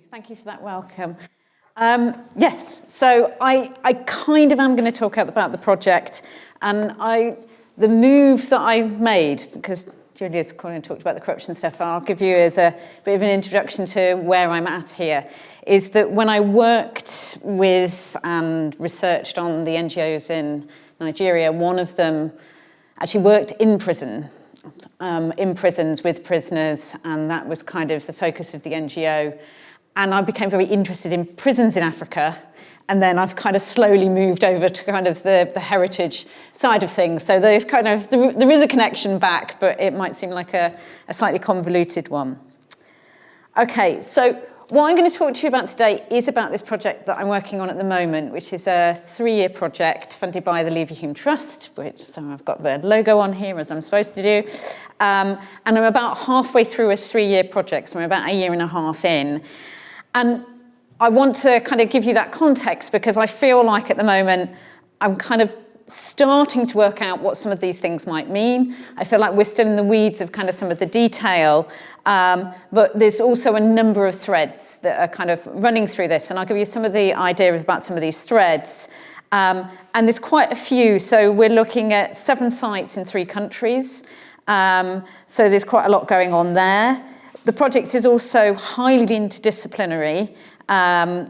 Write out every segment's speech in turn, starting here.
Thank you for that welcome. Yes, so I kind of am going to talk about the project, and the move that I made, because Julia's kind of talked about the corruption stuff, I'll give you as a bit of an introduction to where I'm at here, is that when I worked with and researched on the NGOs in Nigeria, one of them actually worked in prisons with prisoners, and that was kind of the focus of the NGO. And I became very interested in prisons in Africa, and then I've kind of slowly moved over to kind of the heritage side of things. So there's kind of, there is a connection back, but it might seem like a slightly convoluted one. Okay, so what I'm going to talk to you about today is about this project that I'm working on at the moment, which is a 3-year project funded by the Leverhulme Trust, so I've got the logo on here as I'm supposed to do. And I'm about halfway through a 3-year project, so I'm about a year and a half in. And I want to kind of give you that context because I feel like at the moment I'm kind of starting to work out what some of these things might mean. I feel like we're still in the weeds of kind of some of the detail, but there's also a number of threads that are kind of running through this, and I'll give you some of the idea about some of these threads. And there's quite a few, so we're looking at 7 sites in 3 countries, so there's quite a lot going on there. The project is also highly interdisciplinary,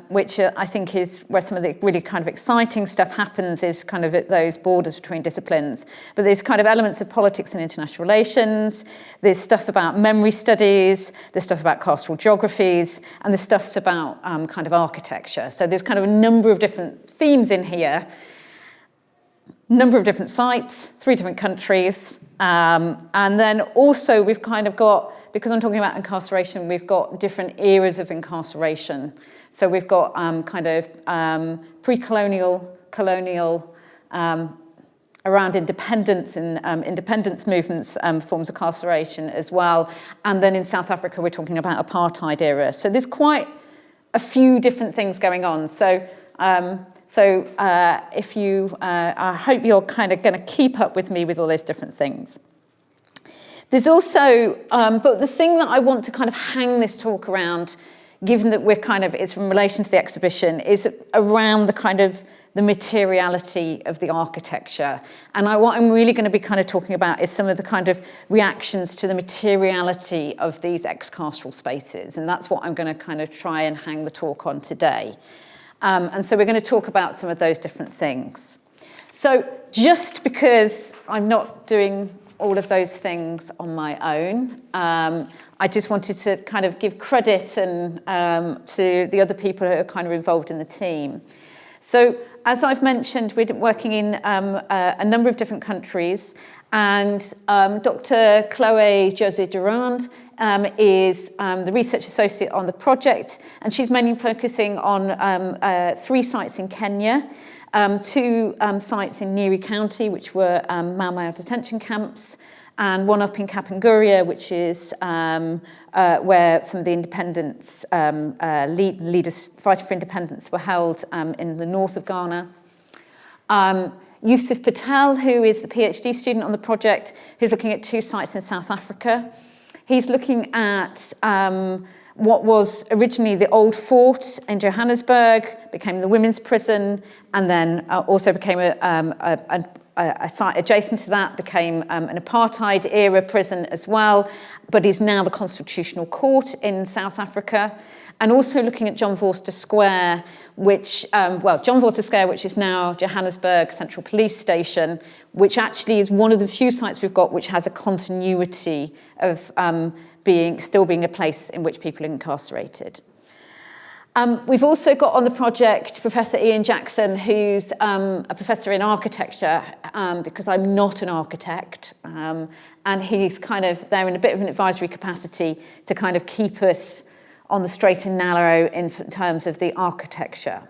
which I think is where some of the really kind of exciting stuff happens, is kind of at those borders between disciplines. But there's kind of elements of politics and international relations, there's stuff about memory studies, there's stuff about carceral geographies, and there's stuff about kind of architecture. So there's kind of a number of different themes in here, number of different sites, 3 different countries, and then also we've kind of got, because I'm talking about incarceration, we've got different eras of incarceration. So we've got kind of pre-colonial, colonial, around independence and independence movements, forms of incarceration as well. And then in South Africa, we're talking about apartheid era. So there's quite a few different things going on. So if you, I hope you're kind of going to keep up with me with all those different things. There's also, but the thing that I want to kind of hang this talk around, given that we're kind of, it's in relation to the exhibition, is around the kind of the materiality of the architecture. And what I'm really going to be kind of talking about is some of the kind of reactions to the materiality of these ex-carceral spaces. And that's what I'm going to kind of try and hang the talk on today. And so we're going to talk about some of those different things. So just because I'm not doing all of those things on my own, I just wanted to kind of give credit and to the other people who are kind of involved in the team. So as I've mentioned, we're working in a number of different countries, and Dr. Chloe Jose Durand is the research associate on the project, and she's mainly focusing on 3 sites in Kenya, 2 sites in Nyeri County, which were Mau Mau detention camps, and one up in Kapenguria, which is where some of the independence leaders fighting for independence were held in the north of Ghana. Yusuf Patel, who is the PhD student on the project, who's looking at 2 sites in South Africa. He's looking at what was originally the old fort in Johannesburg, became the women's prison, and then also became a site adjacent to that, became an apartheid-era prison as well, but is now the Constitutional Court in South Africa. And also looking at John Vorster Square, which, John Vorster Square, which is now Johannesburg Central Police Station, which actually is one of the few sites we've got which has a continuity of still being a place in which people are incarcerated. We've also got on the project Professor Ian Jackson, who's a professor in architecture, because I'm not an architect, and he's kind of there in a bit of an advisory capacity to kind of keep us on the straight and narrow in terms of the architecture.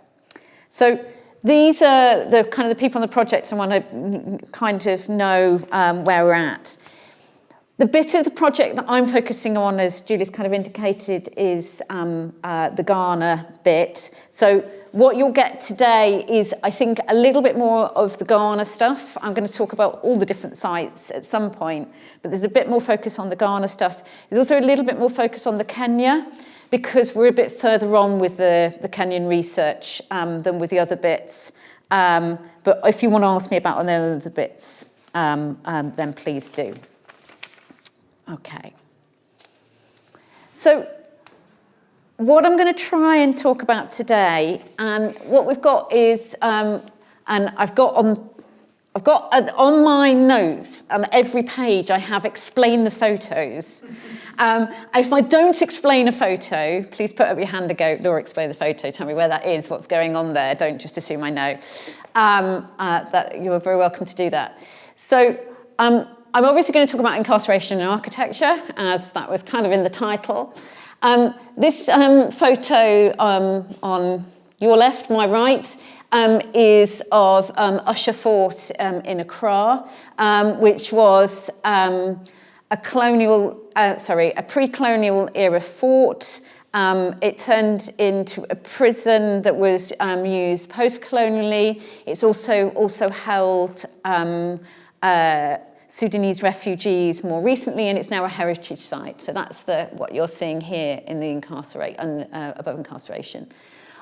So these are the kind of the people on the project I want to kind of know where we're at. The bit of the project that I'm focusing on, as Julie's kind of indicated, is the Ghana bit. So what you'll get today is, I think, a little bit more of the Ghana stuff. I'm going to talk about all the different sites at some point, but there's a bit more focus on the Ghana stuff. There's also a little bit more focus on the Kenya, because we're a bit further on with the Kenyan research than with the other bits. But if you want to ask me about on the other bits, then please do. Okay. So what I'm going to try and talk about today, and what we've got is, and I've got on my notes, on every page, I have explained the photos. If I don't explain a photo, please put up your hand and go, Laura, explain the photo. Tell me where that is, what's going on there. Don't just assume I know. That you're very welcome to do that. So I'm obviously going to talk about incarceration and architecture, as that was kind of in the title. This photo on your left, my right, is of Usher Fort in Accra, which was a pre-colonial era fort. It turned into a prison that was used post-colonially. It's also held Sudanese refugees more recently, and it's now a heritage site. So that's what you're seeing here in the above incarceration.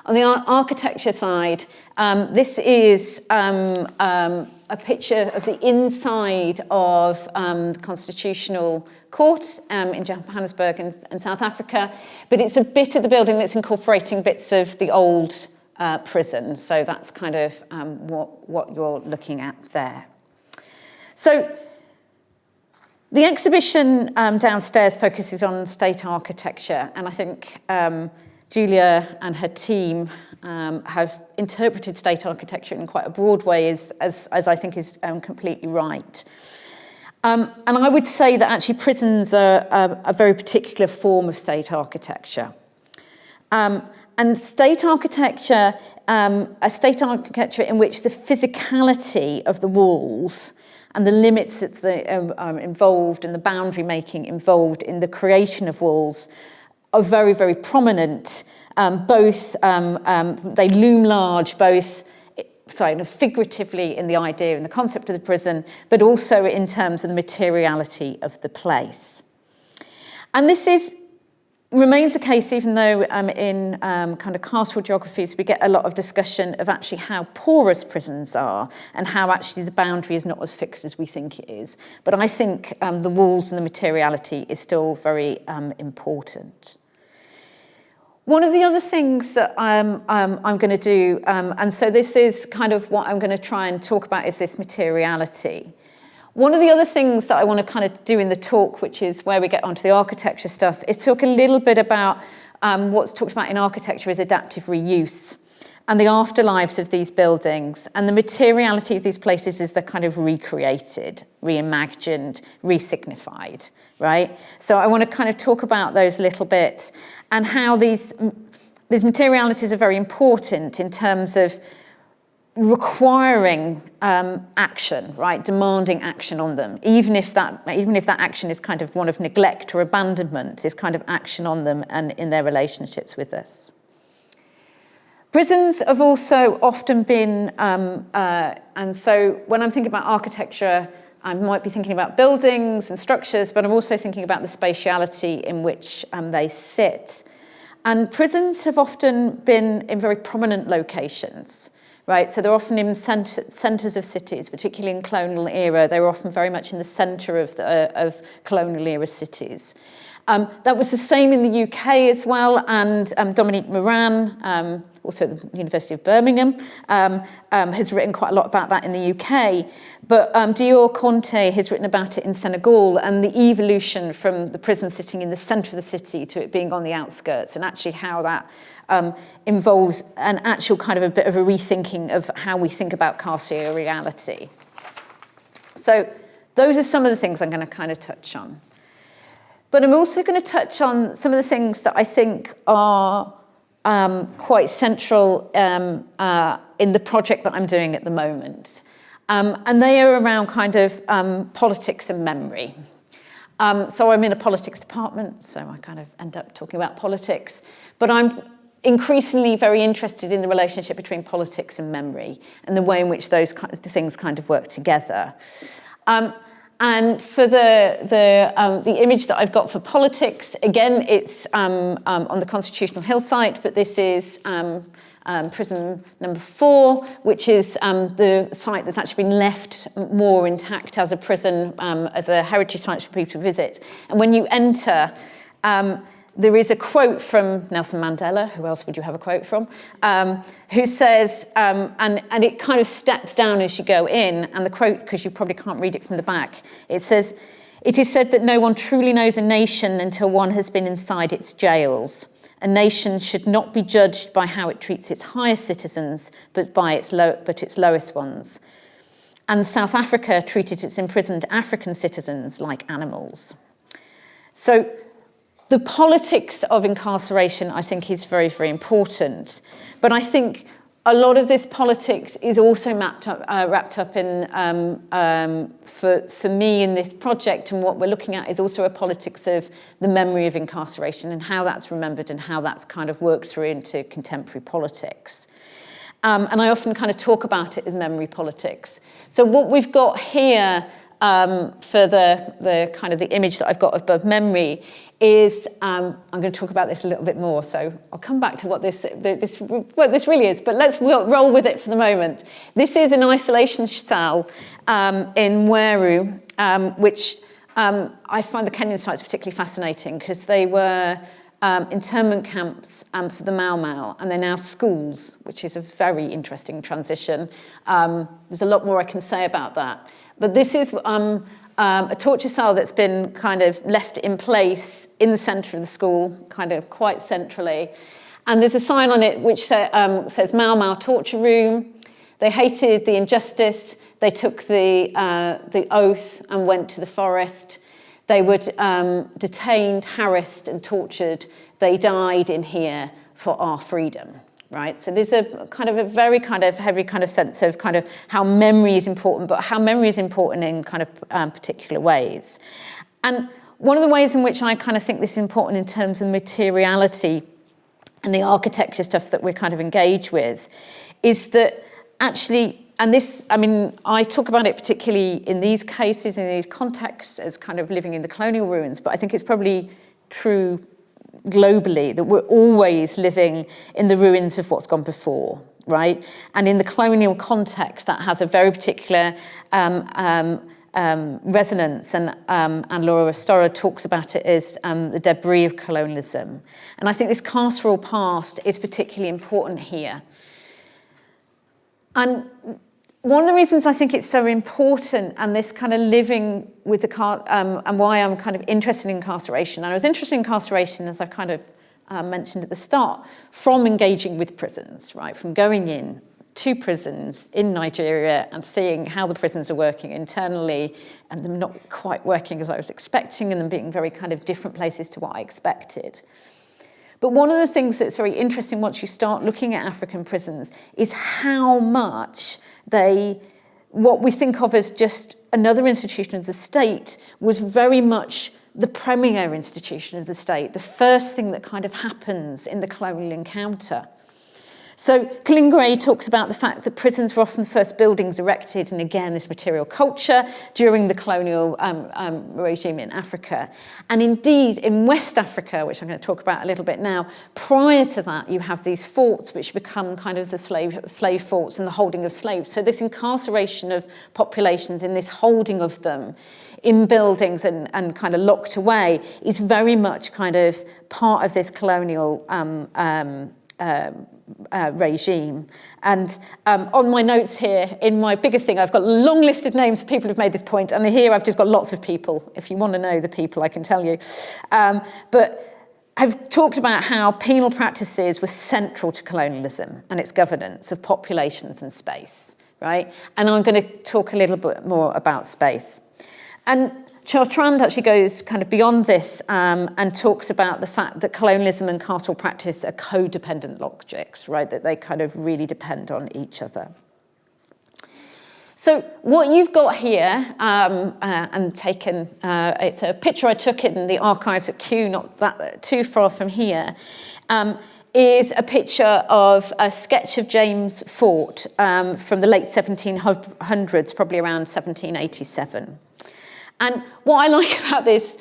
On the architecture side, this is a picture of the inside of the Constitutional Court in Johannesburg in South Africa, but it's a bit of the building that's incorporating bits of the old prison. So that's kind of what you're looking at there. So the exhibition downstairs focuses on state architecture, and I think Julia and her team have interpreted state architecture in quite a broad way, as I think is completely right. And I would say that actually prisons are a very particular form of state architecture. And state architecture, a state architecture in which the physicality of the walls and the limits that are involved and the boundary making involved in the creation of walls are very, very prominent. They loom large, figuratively in the idea and the concept of the prison, but also in terms of the materiality of the place. And this remains the case, even though in kind of carceral geographies we get a lot of discussion of actually how porous prisons are and how actually the boundary is not as fixed as we think it is. But I think the walls and the materiality is still very important. One of the other things that I'm going to do, and so this is kind of what I'm going to try and talk about, is this materiality. One of the other things that I want to kind of do in the talk, which is where we get onto the architecture stuff, is talk a little bit about what's talked about in architecture as adaptive reuse and the afterlives of these buildings. And the materiality of these places is they're kind of recreated, reimagined, resignified, right? So I want to kind of talk about those little bits and how these materialities are very important in terms of requiring action, right? Demanding action on them, even if that action is kind of one of neglect or abandonment, is kind of action on them and in their relationships with us. Prisons have also often been, and so when I'm thinking about architecture, I might be thinking about buildings and structures, but I'm also thinking about the spatiality in which they sit. And prisons have often been in very prominent locations. Right, so they're often in centres of cities, particularly in colonial era. They were often very much in the centre of colonial era cities. That was the same in the UK as well, and Dominique Moran, also at the University of Birmingham, has written quite a lot about that in the UK. But Dior Conte has written about it in Senegal, and the evolution from the prison sitting in the centre of the city to it being on the outskirts, and actually how that involves an actual kind of a bit of a rethinking of how we think about carcerality. So those are some of the things I'm going to kind of touch on. But I'm also going to touch on some of the things that I think are quite central in the project that I'm doing at the moment. And they are around kind of politics and memory. So I'm in a politics department, so I kind of end up talking about politics. But I'm increasingly very interested in the relationship between politics and memory and the way in which those kind of things kind of work together. And for the image that I've got for politics, again, it's on the Constitutional Hill site, but this is prison number 4, which is the site that's actually been left more intact as a prison, as a heritage site for people to visit. And when you enter, there is a quote from Nelson Mandela, who else would you have a quote from, who says, and it kind of steps down as you go in, and the quote, because you probably can't read it from the back, it says, "It is said that no one truly knows a nation until one has been inside its jails. A nation should not be judged by how it treats its highest citizens, but by its lowest ones. And South Africa treated its imprisoned African citizens like animals." So the politics of incarceration, I think, is very, very important. But I think a lot of this politics is also wrapped up in, for me in this project, and what we're looking at is also a politics of the memory of incarceration and how that's remembered and how that's kind of worked through into contemporary politics. And I often kind of talk about it as memory politics. So what we've got here for the kind of the image that I've got above memory is, I'm going to talk about this a little bit more, so I'll come back to what this really is, but let's roll with it for the moment. This is an isolation cell in Weru, which I find the Kenyan sites particularly fascinating because they were internment camps for the Mau Mau, and they're now schools, which is a very interesting transition. There's a lot more I can say about that. But this is a torture cell that's been kind of left in place in the centre of the school, kind of quite centrally. And there's a sign on it which says Mau Mau torture room. They hated the injustice. They took the oath and went to the forest. They were detained, harassed and tortured. They died in here for our freedom. Right, so there's a kind of a very kind of heavy kind of sense of kind of how memory is important, but how memory is important in kind of particular ways. And one of the ways in which I kind of think this is important in terms of materiality and the architecture stuff that we're kind of engaged with is that actually, and this, I mean, I talk about it particularly in these cases, in these contexts as kind of living in the colonial ruins, but I think it's probably true globally that we're always living in the ruins of what's gone before, right? And in the colonial context, that has a very particular resonance, and Laura Restorra talks about it as the debris of colonialism. And I think this carceral past is particularly important here. And one of the reasons I think it's so important, and this kind of living with the and why I'm kind of interested in incarceration, and I was interested in incarceration, as I kind of mentioned at the start, from engaging with prisons, right? From going in to prisons in Nigeria and seeing how the prisons are working internally and them not quite working as I was expecting and them being very kind of different places to what I expected. But one of the things that's very interesting once you start looking at African prisons is how much what we think of as just another institution of the state was very much the premier institution of the state, the first thing that kind of happens in the colonial encounter. So Klingray talks about the fact that prisons were often the first buildings erected, and again, this material culture during the colonial regime in Africa. And indeed, in West Africa, which I'm going to talk about a little bit now, prior to that, you have these forts which become kind of the slave forts and the holding of slaves. So this incarceration of populations and this holding of them in buildings and kind of locked away is very much kind of part of this colonial regime. And on my notes here, in my bigger thing, I've got a long list of names of people who've made this point, and here I've just got lots of people. If you want to know the people, I can tell you. But I've talked about how penal practices were central to colonialism and its governance of populations and space, right? And I'm going to talk a little bit more about space. And Chartrand actually goes kind of beyond this and talks about the fact that colonialism and carceral practice are codependent logics, right? That they kind of really depend on each other. So what you've got here, and taken, it's a picture I took in the archives at Kew, not that too far from here, is a picture of a sketch of James Fort from the late 1700s, probably around 1787. And what I like about this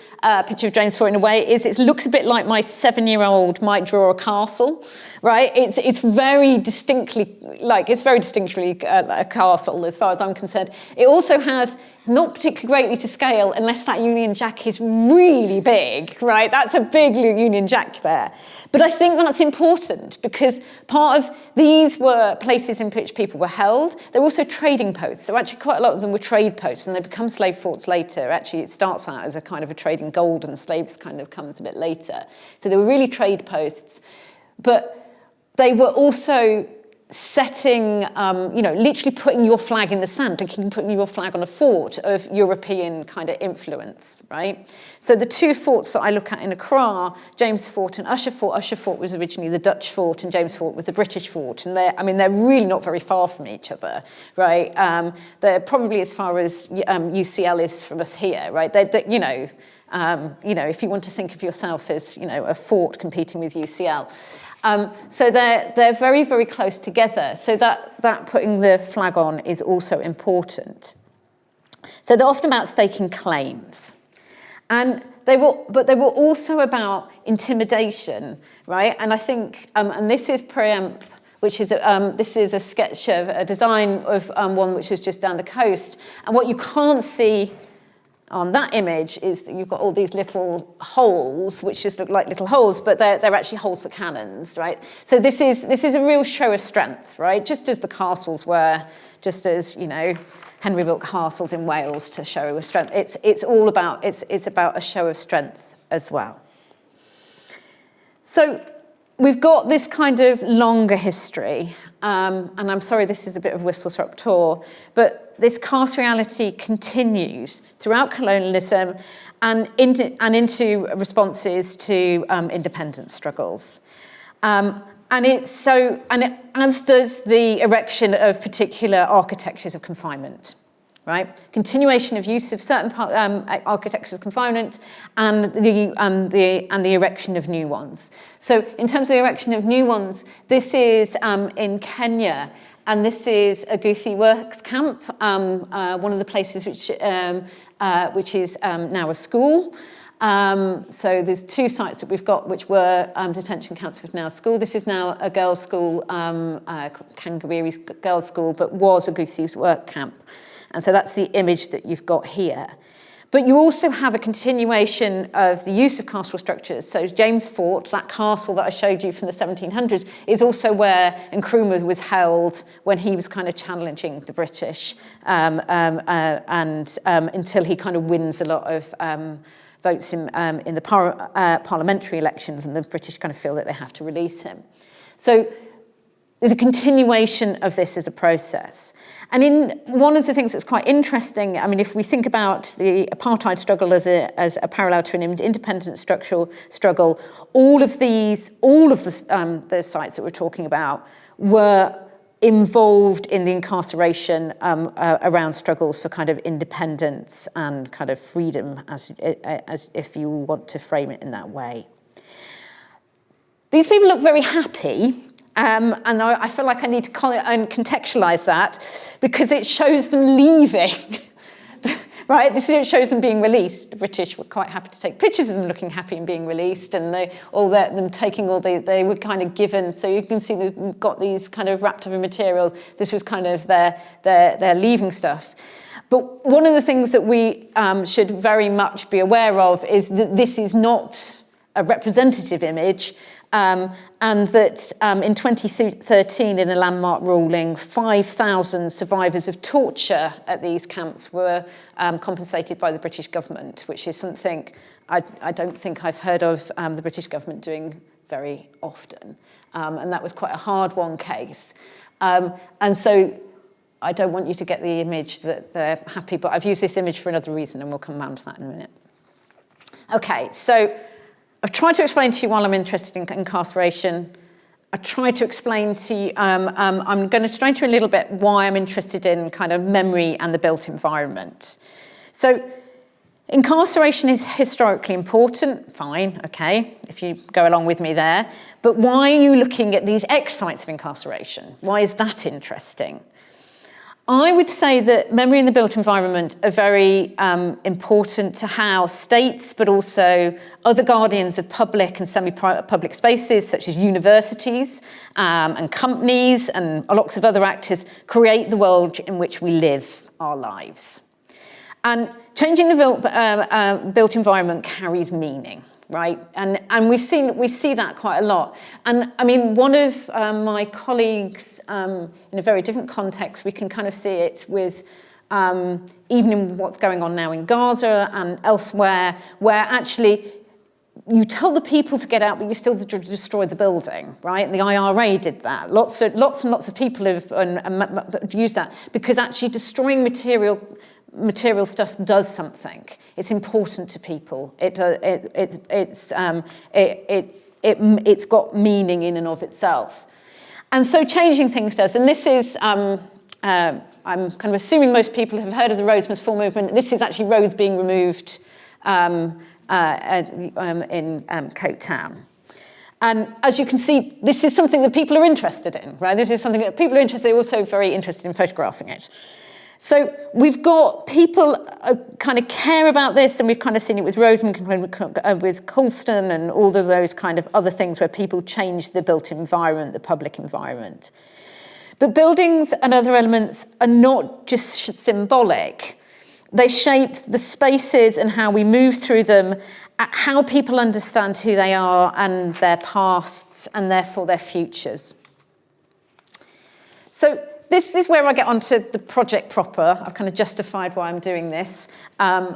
picture of James Fort in a way is it looks a bit like my 7-year-old might draw a castle, right? It's very distinctly a castle as far as I'm concerned. It also has not particularly greatly to scale unless that Union Jack is really big, right? That's a big Union Jack there. But I think that's important because part of these were places in which people were held. They were also trading posts. So actually quite a lot of them were trade posts and they become slave forts later. Actually, it starts out as a kind of a trading gold and slaves kind of comes a bit later. So they were really trade posts. But they were also setting, literally putting your flag in the sand, like putting your flag on a fort of European kind of influence, right? So the two forts that I look at in Accra, James Fort and Usher Fort. Usher Fort was originally the Dutch fort and James Fort was the British fort. And they're really not very far from each other, right? They're probably as far as UCL is from us here, right? If you want to think of yourself as, a fort competing with UCL. So they're very, very close together. So that putting the flag on is also important. So they're often about staking claims. And they were also about intimidation, right? And I think, and this is preempt, which is, this is a sketch of a design of one which was just down the coast. And what you can't see on that image is that you've got all these little holes, which just look like little holes, but they're actually holes for cannons, right? So this is a real show of strength, right? Just as the castles were, just as, Henry built castles in Wales to show strength. It's all about, it's about a show of strength as well. So we've got this kind of longer history, and I'm sorry this is a bit of whistle-stop tour, but this carcerality continues throughout colonialism and into responses to independence struggles. As does the erection of particular architectures of confinement, right? Continuation of use of certain architectures of confinement and the erection of new ones. So in terms of the erection of new ones, this is in Kenya, and this is a Guthi Works camp, one of the places which is now a school. So there's two sites that we've got which were detention camps, which are now a school. This is now a girls' school, Kangawiri's girls' school, but was a Guthi Work camp. And so that's the image that you've got here. But you also have a continuation of the use of castle structures. So James Fort, that castle that I showed you from the 1700s, is also where Nkrumah was held when he was kind of challenging the British, until he kind of wins a lot of votes in the parliamentary elections, and the British kind of feel that they have to release him. So there's a continuation of this as a process. And in one of the things that's quite interesting, if we think about the apartheid struggle as a parallel to an independent structural struggle, all of the sites that we're talking about were involved in the incarceration around struggles for kind of independence and kind of freedom, as if you want to frame it in that way. These people look very happy. And I feel like I need to contextualize that because it shows them leaving, right? It shows them being released. The British were quite happy to take pictures of them looking happy and being released, and they were kind of given. So you can see they've got these kind of wrapped up in material. This was kind of their leaving stuff. But one of the things that we should very much be aware of is that this is not a representative image. And that in 2013, in a landmark ruling, 5,000 survivors of torture at these camps were compensated by the British government, which is something I don't think I've heard of the British government doing very often. And that was quite a hard-won case. And so I don't want you to get the image that they're happy, but I've used this image for another reason, and we'll come round to that in a minute. Okay, so I've tried to explain to you why I'm interested in incarceration. I tried to explain to you, I'm going to explain to you a little bit why I'm interested in kind of memory and the built environment. So incarceration is historically important, fine, okay, if you go along with me there. But why are you looking at these X sites of incarceration? Why is that interesting? I would say that memory and the built environment are very important to how states, but also other guardians of public and semi-public spaces, such as universities and companies and lots of other actors, create the world in which we live our lives. And changing the built environment carries meaning, right? And we see that quite a lot. And I mean, one of my colleagues, in a very different context, we can kind of see it with even in what's going on now in Gaza and elsewhere, where actually you tell the people to get out, but you still destroy the building, right? And the IRA did that. Lots and lots of people have used that, because actually destroying material stuff does something. It's important to people. It's got meaning in and of itself. And so changing things does. And this is, I'm kind of assuming most people have heard of the Roads Must Fall movement. This is actually roads being removed in Cape Town. And as you can see, this is something that people are interested in, right? This is something that people are interested in. They're also very interested in photographing it. So we've got people kind of care about this, and we've kind of seen it with Roseman, with Colston, and all of those kind of other things where people change the built environment, the public environment. But buildings and other elements are not just symbolic. They shape the spaces and how we move through them, how people understand who they are and their pasts, and therefore their futures. So this is where I get onto the project proper. I've kind of justified why I'm doing this. And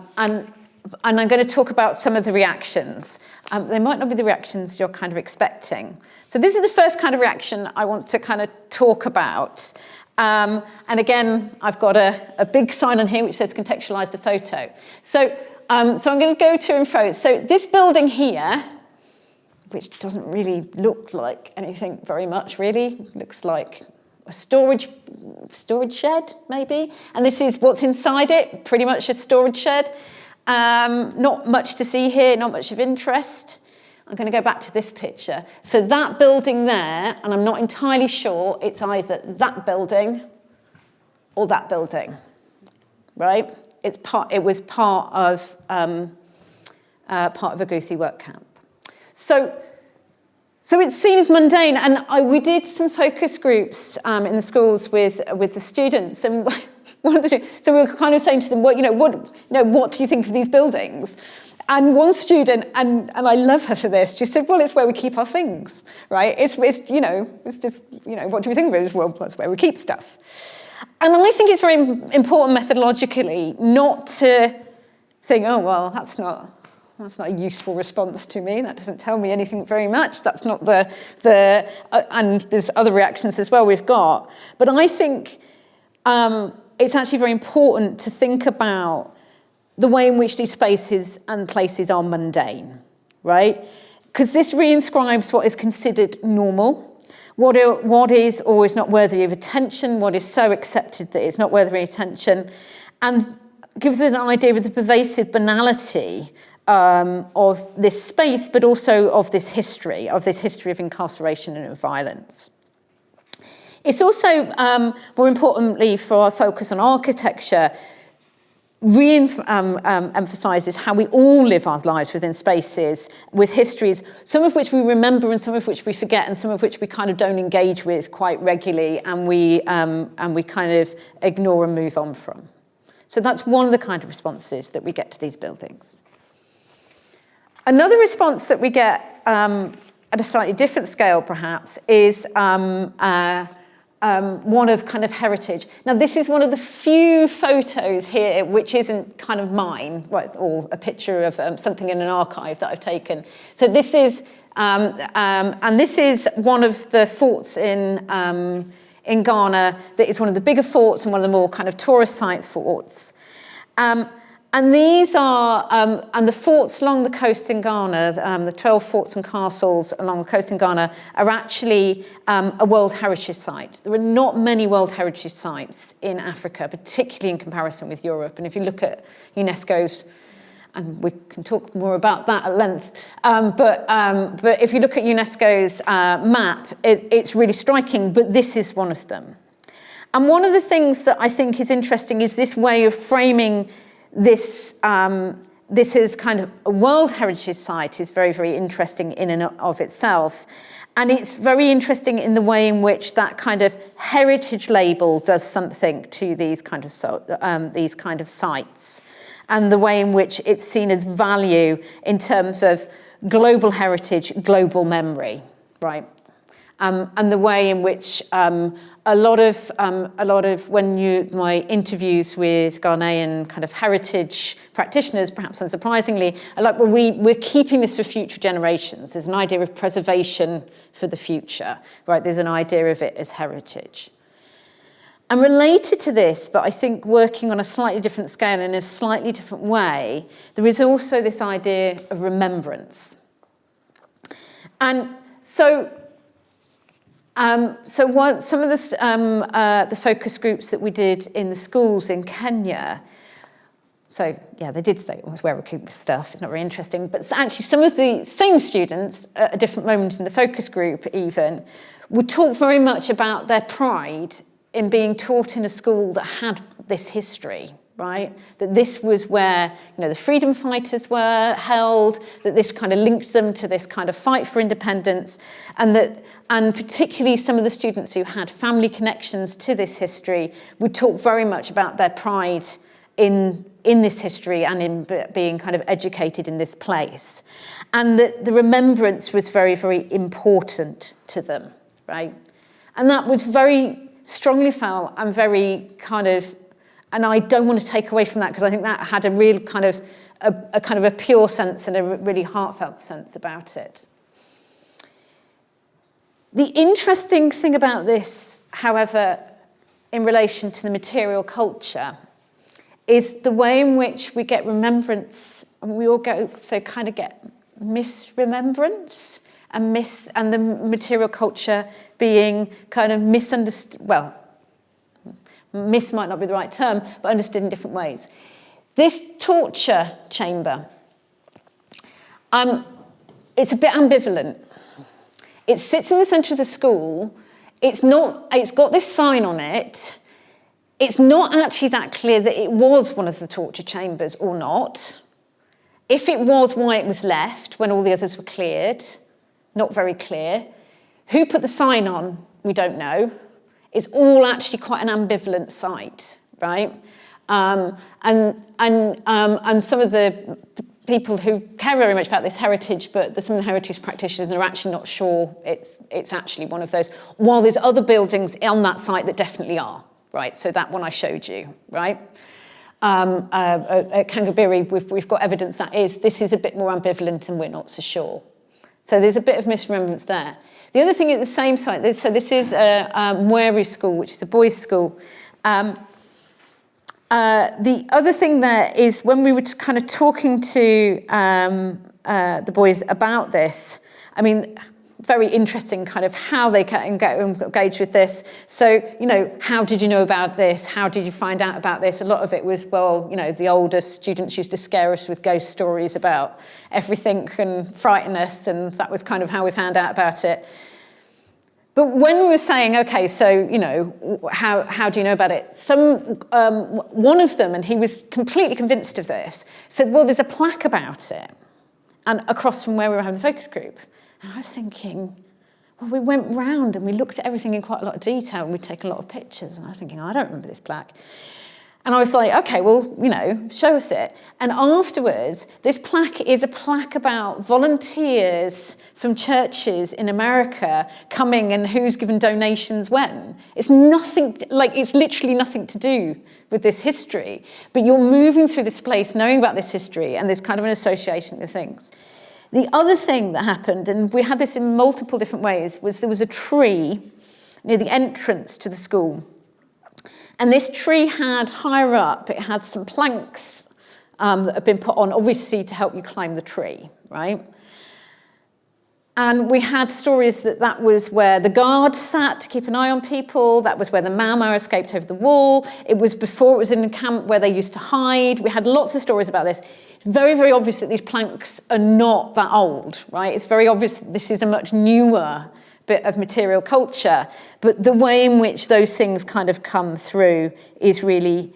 I'm going to talk about some of the reactions. They might not be the reactions you're kind of expecting. So this is the first kind of reaction I want to kind of talk about. And again, I've got a big sign on here which says contextualize the photo. So I'm going to go to and fro. So this building here, which doesn't really look like anything very much, really. Looks like a storage shed, maybe. And this is what's inside it, pretty much a storage shed. Not much to see here, not much of interest. I'm going to go back to this picture. So that building there, and I'm not entirely sure, it's either that building or that building, right? It was part of a Goosey work camp. So it's seen as mundane, and we did some focus groups in the schools with the students, and so we were kind of saying to them, what do you think of these buildings? And one student, and I love her for this, she said, well, it's where we keep our things, right? It's just, what do we think of it? Well, that's where we keep stuff. And I think it's very important methodologically not to think, oh, well, that's not a useful response to me. That doesn't tell me anything very much. That's not and there's other reactions as well we've got. But I think it's actually very important to think about the way in which these spaces and places are mundane, right? Because this reinscribes what is considered normal, what is or is not worthy of attention, what is so accepted that it's not worthy of attention, and gives us an idea of the pervasive banality of this space, but also of this history of incarceration and of violence. It's also, more importantly, for our focus on architecture, emphasises how we all live our lives within spaces with histories, some of which we remember and some of which we forget, and some of which we kind of don't engage with quite regularly, and we kind of ignore and move on from. So that's one of the kind of responses that we get to these buildings. Another response that we get at a slightly different scale, perhaps, is one of kind of heritage. Now, this is one of the few photos here which isn't kind of mine, right, or a picture of something in an archive that I've taken. So this is, and this is one of the forts in Ghana that is one of the bigger forts and one of the more kind of tourist site forts. And these are, and the forts along the coast in Ghana, the 12 forts and castles along the coast in Ghana are actually a World Heritage Site. There are not many World Heritage Sites in Africa, particularly in comparison with Europe. And if you look at UNESCO's, and we can talk more about that at length, but if you look at UNESCO's map, it's really striking, but this is one of them. And one of the things that I think is interesting is this way of framing this, this is kind of a World Heritage Site is very, very interesting in and of itself. And it's very interesting in the way in which that kind of heritage label does something to these kind of sites, and the way in which it's seen as value in terms of global heritage, global memory, right? And the way in which a lot of my interviews with Ghanaian kind of heritage practitioners, perhaps unsurprisingly, are like, well, we're keeping this for future generations. There's an idea of preservation for the future, right? There's an idea of it as heritage. And related to this, but I think working on a slightly different scale in a slightly different way, there is also this idea of remembrance. And so what some of the focus groups that we did in the schools in Kenya, so yeah, they did say it was where recruitment stuff, it's not very interesting, but actually some of the same students at a different moment in the focus group even would talk very much about their pride in being taught in a school that had this history, right? That this was where, the freedom fighters were held, that this kind of linked them to this kind of fight for independence, and particularly some of the students who had family connections to this history would talk very much about their pride in this history and in being kind of educated in this place. And that the remembrance was very, very important to them, right? And that was very strongly felt and very kind of, and I don't want to take away from that because I think that had a real kind of a pure sense and a really heartfelt sense about it. The interesting thing about this, however, in relation to the material culture, is the way in which we get remembrance, and we all get misremembrance and the material culture being kind of misunderstood. Well, miss might not be the right term, but understood in different ways. This torture chamber, it's a bit ambivalent. It sits in the centre of the school. It's got this sign on it. It's not actually that clear that it was one of the torture chambers or not. If it was, why it was left when all the others were cleared, not very clear. Who put the sign on, we don't know. It's all actually quite an ambivalent site, right? And some of the people who care very much about this heritage, but some of the heritage practitioners are actually not sure it's actually one of those, while there's other buildings on that site that definitely are, right? So that one I showed you, right? At Kangabiri, we've got evidence this is a bit more ambivalent and we're not so sure. So there's a bit of misremembrance there. The other thing at the same site, this is Mweri School, which is a boys' school. The other thing there is when we were kind of talking to the boys about this, I mean, very interesting kind of how they engage with this. So, how did you know about this? How did you find out about this? A lot of it was, well, the older students used to scare us with ghost stories about everything and frighten us, and that was kind of how we found out about it. But when we were saying, okay, so, how do you know about it? One of them, and he was completely convinced of this, said, well, there's a plaque about it, and across from where we were having the focus group. And I was thinking, well, we went round and we looked at everything in quite a lot of detail and we'd taken a lot of pictures. And I was thinking, I don't remember this plaque. And I was like, okay, well, show us it. And afterwards, this plaque is a plaque about volunteers from churches in America coming and who's given donations when. It's literally nothing to do with this history. But you're moving through this place knowing about this history and there's kind of an association with things. The other thing that happened, and we had this in multiple different ways, was there was a tree near the entrance to the school. And this tree had, higher up, it had some planks that had been put on, obviously, to help you climb the tree, right? And we had stories that was where the guards sat to keep an eye on people. That was where the Mama escaped over the wall. It was before it was in a camp where they used to hide. We had lots of stories about this. It's very, very obvious that these planks are not that old, right? It's very obvious that this is a much newer bit of material culture, but the way in which those things kind of come through is really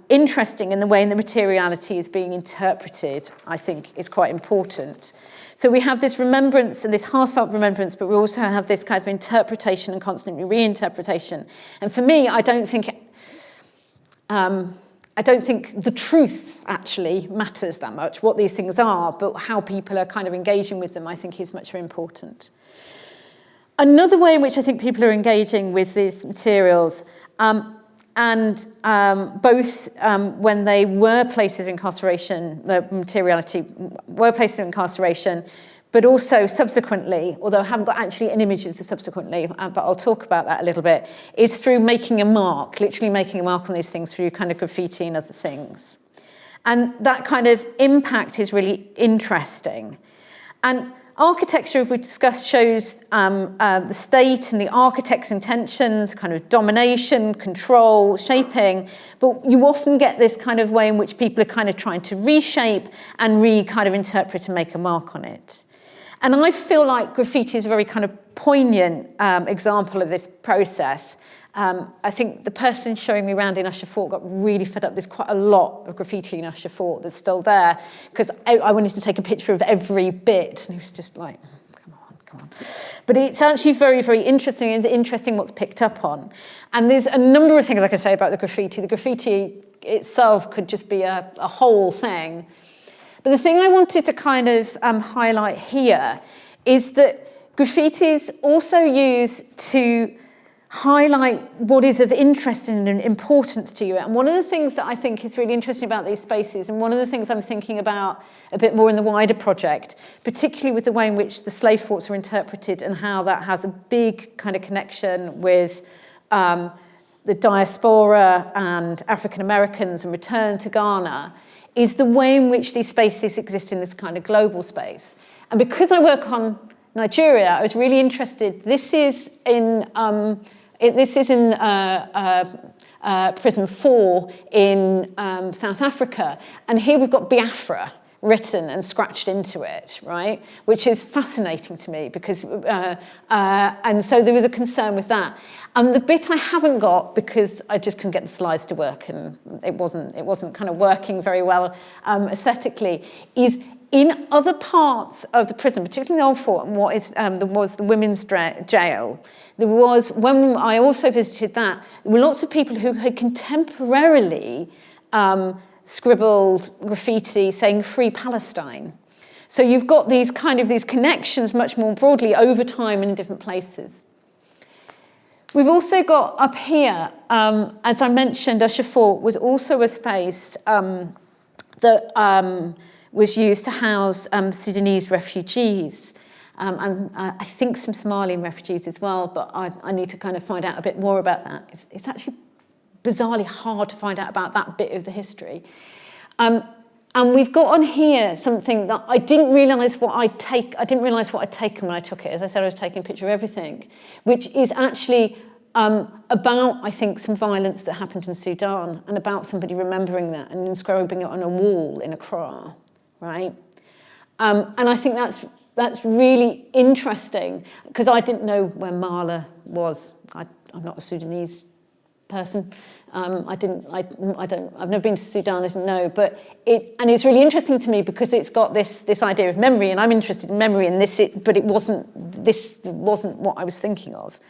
interesting, and the way in the materiality is being interpreted, I think, is quite important. So we have this remembrance and this heartfelt remembrance, but we also have this kind of interpretation and constantly reinterpretation. And for me, I don't think the truth actually matters that much, what these things are, but how people are kind of engaging with them, I think, is much more important. Another way in which I think people are engaging with these materials, both when they were places of incarceration, the materiality were places of incarceration, but also subsequently, although I haven't got actually an image of the subsequently, but I'll talk about that a little bit, is through making a mark, literally making a mark on these things through kind of graffiti and other things. And that kind of impact is really interesting. And architecture, as we discussed, shows the state and the architect's intentions, kind of domination, control, shaping, but you often get this kind of way in which people are kind of trying to reshape and kind of interpret and make a mark on it. And I feel like graffiti is a very kind of poignant example of this process. I think the person showing me around in Usher Fort got really fed up. There's quite a lot of graffiti in Usher Fort that's still there, because I wanted to take a picture of every bit, and he was just like, come on. But it's actually very, very interesting, and it's interesting what's picked up on. And there's a number of things I could say about the graffiti. The graffiti itself could just be a whole thing. But the thing I wanted to kind of highlight here is that graffiti is also used to highlight what is of interest and importance to you. And one of the things that I think is really interesting about these spaces, and one of the things I'm thinking about a bit more in the wider project, particularly with the way in which the slave forts are interpreted and how that has a big kind of connection with the diaspora and African Americans and return to Ghana, is the way in which these spaces exist in this kind of global space. And because I work on Nigeria, I was really interested. This is in Prison 4 in South Africa, and here we've got Biafra written and scratched into it, right? Which is fascinating to me because, and so there was a concern with that. And the bit I haven't got, because I just couldn't get the slides to work and it wasn't kind of working very well aesthetically, is in other parts of the prison, particularly the Old Fort, and what is there was the women's jail. There was, when I also visited that, there were lots of people who had contemporarily scribbled graffiti saying "Free Palestine." So you've got these connections much more broadly over time in different places. We've also got up here, as I mentioned, Usher Fort was also a space that was used to house Sudanese refugees. And I think some Somalian refugees as well, but I need to kind of find out a bbit more about that. It's actually bizarrely hard to find out about that bit of the history. And we've got on here something that I didn't realise what I'd taken when I took it. As I said, I was taking a picture of everything, which is actually about, I think, some violence that happened in Sudan, and about somebody remembering that and inscribing it on a wall in Accra, right? And I think that's really interesting, because I didn't know where Mala was. I'm not a Sudanese person. I've never been to Sudan, I didn't know, but it's really interesting to me because it's got this idea of memory, and I'm interested in memory, and this wasn't what I was thinking of.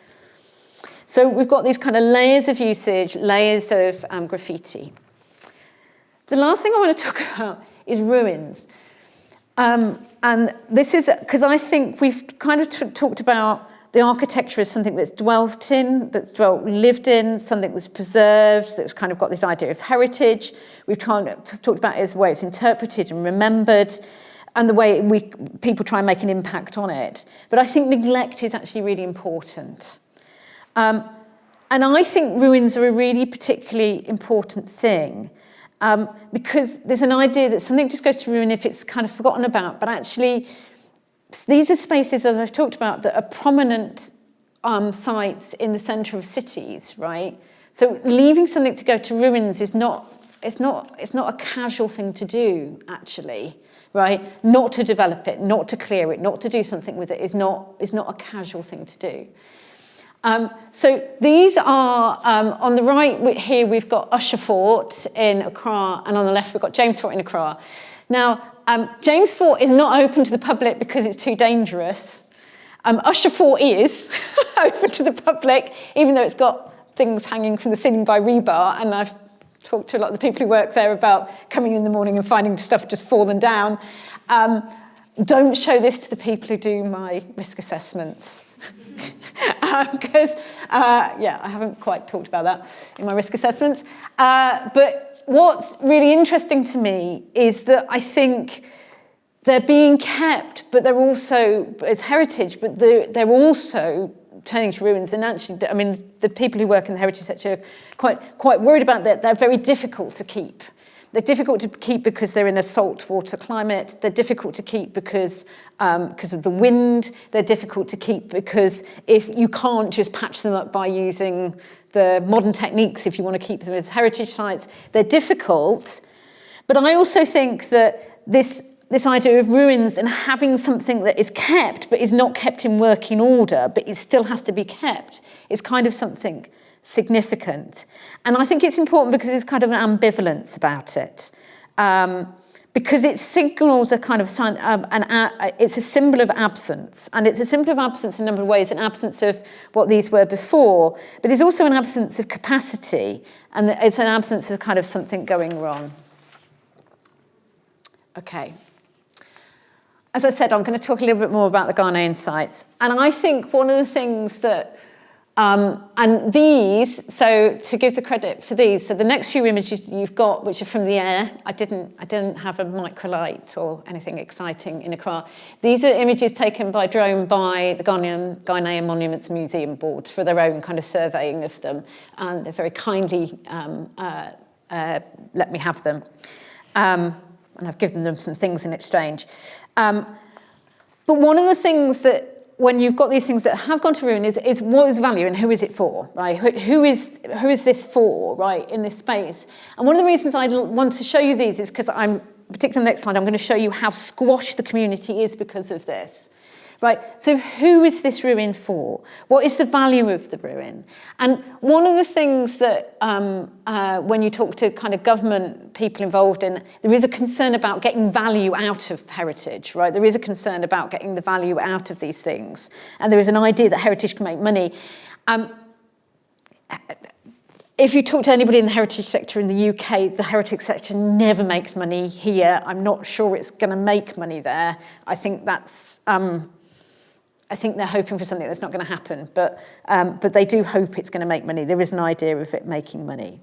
So we've got these kind of layers of usage, layers of graffiti. The last thing I want to talk about is ruins. And this is because I think we've kind of talked about the architecture as something that's lived in, something that's preserved, that's kind of got this idea of heritage. We've talked about it as the way it's interpreted and remembered, and the way people try and make an impact on it. But I think neglect is actually really important. And I think ruins are a really particularly important thing, because there's an idea that something just goes to ruin if it's kind of forgotten about, but actually these are spaces, as I've talked about, that are prominent sites in the centre of cities, right? So leaving something to go to ruins is not it's not a casual thing to do, actually, right? Not to develop it, not to clear it, not to do something with it is not a casual thing to do. So these are, on the right here, we've got Usher Fort in Accra, and on the left, we've got James Fort in Accra. Now, James Fort is not open to the public because it's too dangerous. Usher Fort is open to the public, even though it's got things hanging from the ceiling by rebar, and I've talked to a lot of the people who work there about coming in the morning and finding stuff just fallen down. Don't show this to the people who do my risk assessments. Because, I haven't quite talked about that in my risk assessments. But what's really interesting to me is that I think they're being kept, but they're also, as heritage, but they're also turning to ruins. And actually, I mean, the people who work in the heritage sector are quite worried about that. They're very difficult to keep. They're difficult to keep because they're in a saltwater climate. They're difficult to keep because of the wind. They're difficult to keep because if you can't just patch them up by using the modern techniques if you want to keep them as heritage sites. They're difficult. But I also think that this idea of ruins and having something that is kept but is not kept in working order, but it still has to be kept, is kind of something significant. And I think it's important because there's kind of an ambivalence about it. Because it signals a kind of it's a symbol of absence. And it's a symbol of absence in a number of ways, an absence of what these were before, but it's also an absence of capacity, and it's an absence of kind of something going wrong. Okay. As I said, I'm going to talk a little bit more about the Ghanaian sites. And I think one of the things that and these, so to give the credit for these, so the next few images you've got, which are from the air, I didn't have a microlight or anything exciting in Accra. These are images taken by drone by the Ghanaian Monuments Museum Board for their own kind of surveying of them. And they very kindly let me have them. And I've given them some things in exchange. But one of the things that when you've got these things that have gone to ruin is what is value and who is it for, right? Who is this for, right, in this space? And one of the reasons I want to show you these is because particularly on the next slide, I'm going to show you how squashed the community is because of this, right? So who is this ruin for? What is the value of the ruin? And one of the things that when you talk to kind of government people involved in, there is a concern about getting value out of heritage, right? There is a concern about getting the value out of these things. And there is an idea that heritage can make money. If you talk to anybody in the heritage sector in the UK, the heritage sector never makes money here. I'm not sure it's going to make money there. I think they're hoping for something that's not going to happen, but they do hope it's going to make money. There is an idea of it making money.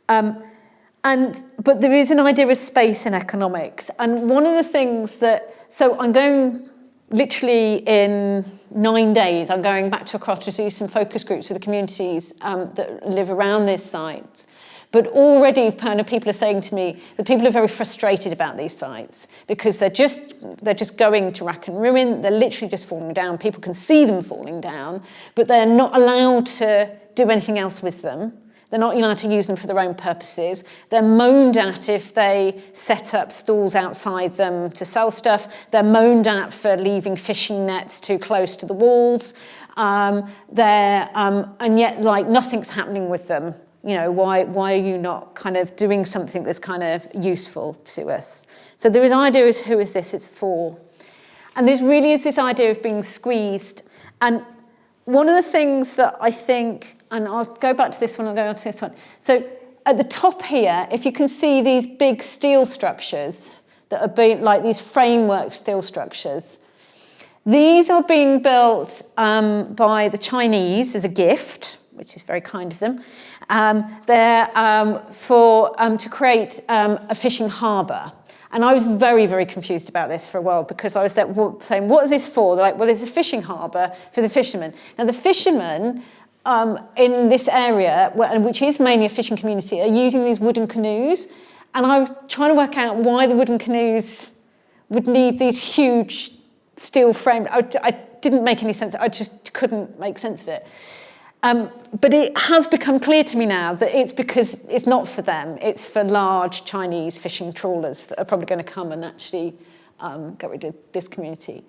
But there is an idea of space in economics. And one of the things so I'm going literally in 9 days, I'm going back to Accra to do some focus groups with the communities that live around this site. But already kind of people are saying to me that people are very frustrated about these sites because they're just going to rack and ruin. They're literally just falling down. People can see them falling down, but they're not allowed to do anything else with them. They're not allowed to use them for their own purposes. They're moaned at if they set up stalls outside them to sell stuff. They're moaned at for leaving fishing nets too close to the walls. And yet, like, nothing's happening with them. You know, why are you not kind of doing something that's kind of useful to us? So there is an idea as who is this it's for. And there really is this idea of being squeezed. And one of the things that I think, and I'll go back to this one, I'll go on to this one. So at the top here, if you can see these big steel structures that are being, like these framework steel structures, these are being built by the Chinese as a gift, which is very kind of them. They're to create a fishing harbour. And I was very, very confused about this for a while because I was there saying, what is this for? They're like, well, it's a fishing harbour for the fishermen. Now, the fishermen in this area, which is mainly a fishing community, are using these wooden canoes. And I was trying to work out why the wooden canoes would need these huge steel frames. I didn't make any sense. I just couldn't make sense of it. But it has become clear to me now that it's because it's not for them. It's for large Chinese fishing trawlers that are probably going to come and actually get rid of this community.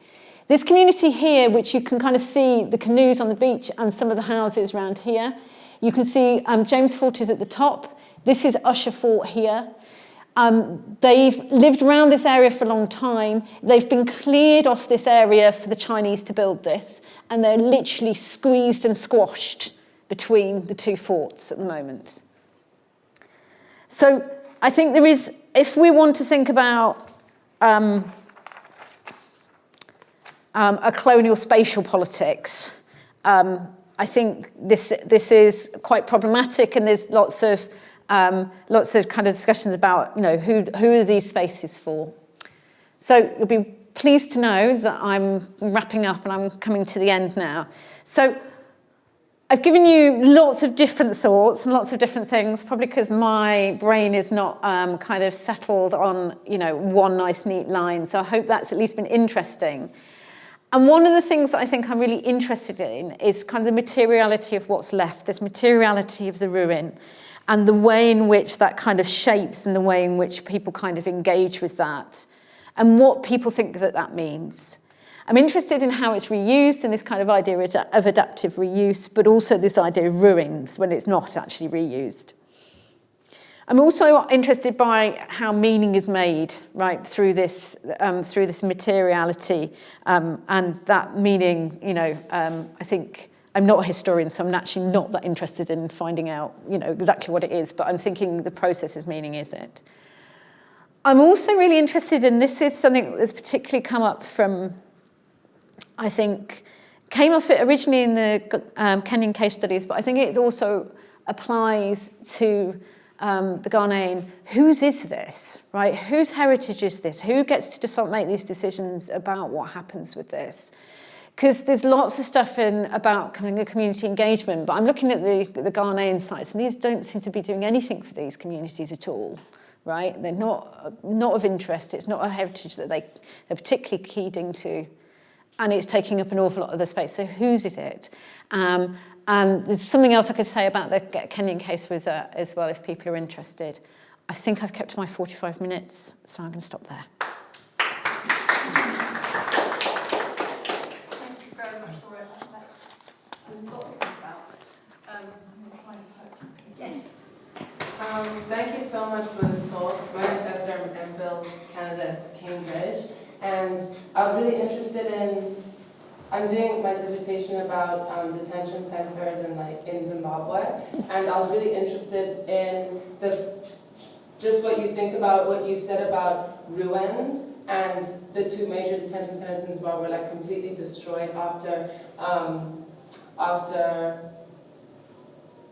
This community here, which you can kind of see the canoes on the beach and some of the houses around here. You can see James Fort is at the top. This is Usher Fort here. They've lived around this area for a long time. They've been cleared off this area for the Chinese to build this, and they're literally squeezed and squashed between the two forts at the moment. So I think there is, if we want to think about a colonial spatial politics, I think this is quite problematic, and there's lots of kind of discussions about, you know, who are these spaces for. So you'll be pleased to know that I'm wrapping up and I'm coming to the end now. So I've given you lots of different thoughts and lots of different things, probably because my brain is not kind of settled on, you know, one nice neat line. So I hope that's at least been interesting. And one of the things that I think I'm really interested in is kind of the materiality of what's left, this materiality of the ruin, and the way in which that kind of shapes and the way in which people kind of engage with that, and what people think that that means. I'm interested in how it's reused and this kind of idea of adaptive reuse, but also this idea of ruins when it's not actually reused. I'm also interested by how meaning is made, right, through this materiality, and that meaning, you know, I think I'm not a historian, so I'm actually not that interested in finding out, you know, exactly what it is, but I'm thinking the process's meaning is it. I'm also really interested in, this is something that's particularly come up from, I think, came off it originally in the Kenyan case studies, but I think it also applies to the Ghanaian. Whose is this, right? Whose heritage is this? Who gets to make these decisions about what happens with this? Because there's lots of stuff about community engagement, but I'm looking at the Ghanaian sites, and these don't seem to be doing anything for these communities at all, right? They're not of interest. It's not a heritage that they're particularly keyed into, and it's taking up an awful lot of the space. So whose is it? And there's something else I could say about the Kenyan case with as well, if people are interested. I think I've kept my 45 minutes, so I'm going to stop there. Yes. Thank you so much for the talk. My name is Esther, I'm MPhil, Canada, Cambridge. And I was really interested in, I'm doing my dissertation about detention centers in Zimbabwe. And I was really interested in just what you think about what you said about ruins, and the two major detention centers in Zimbabwe were completely destroyed after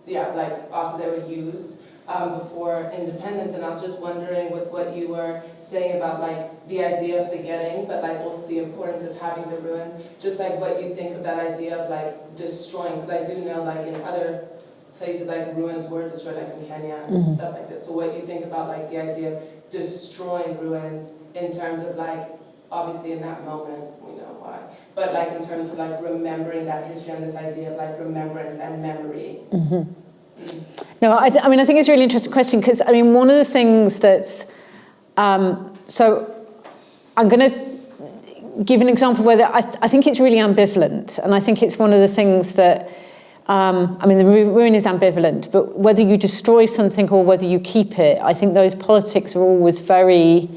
they were used before independence. And I was just wondering with what you were saying about the idea of forgetting, but also the importance of having the ruins, just what you think of that idea of destroying, because I do know in other places ruins were destroyed, in Kenya and stuff like this. So what you think about the idea of destroying ruins in terms of obviously in that moment we know why, but in terms of remembering that history and this idea of remembrance and memory. No, I think it's a really interesting question, because one of the things that's so I'm going to give an example where I think it's really ambivalent, and I think it's one of the things that the ruin is ambivalent, but whether you destroy something or whether you keep it, I think those politics are always very,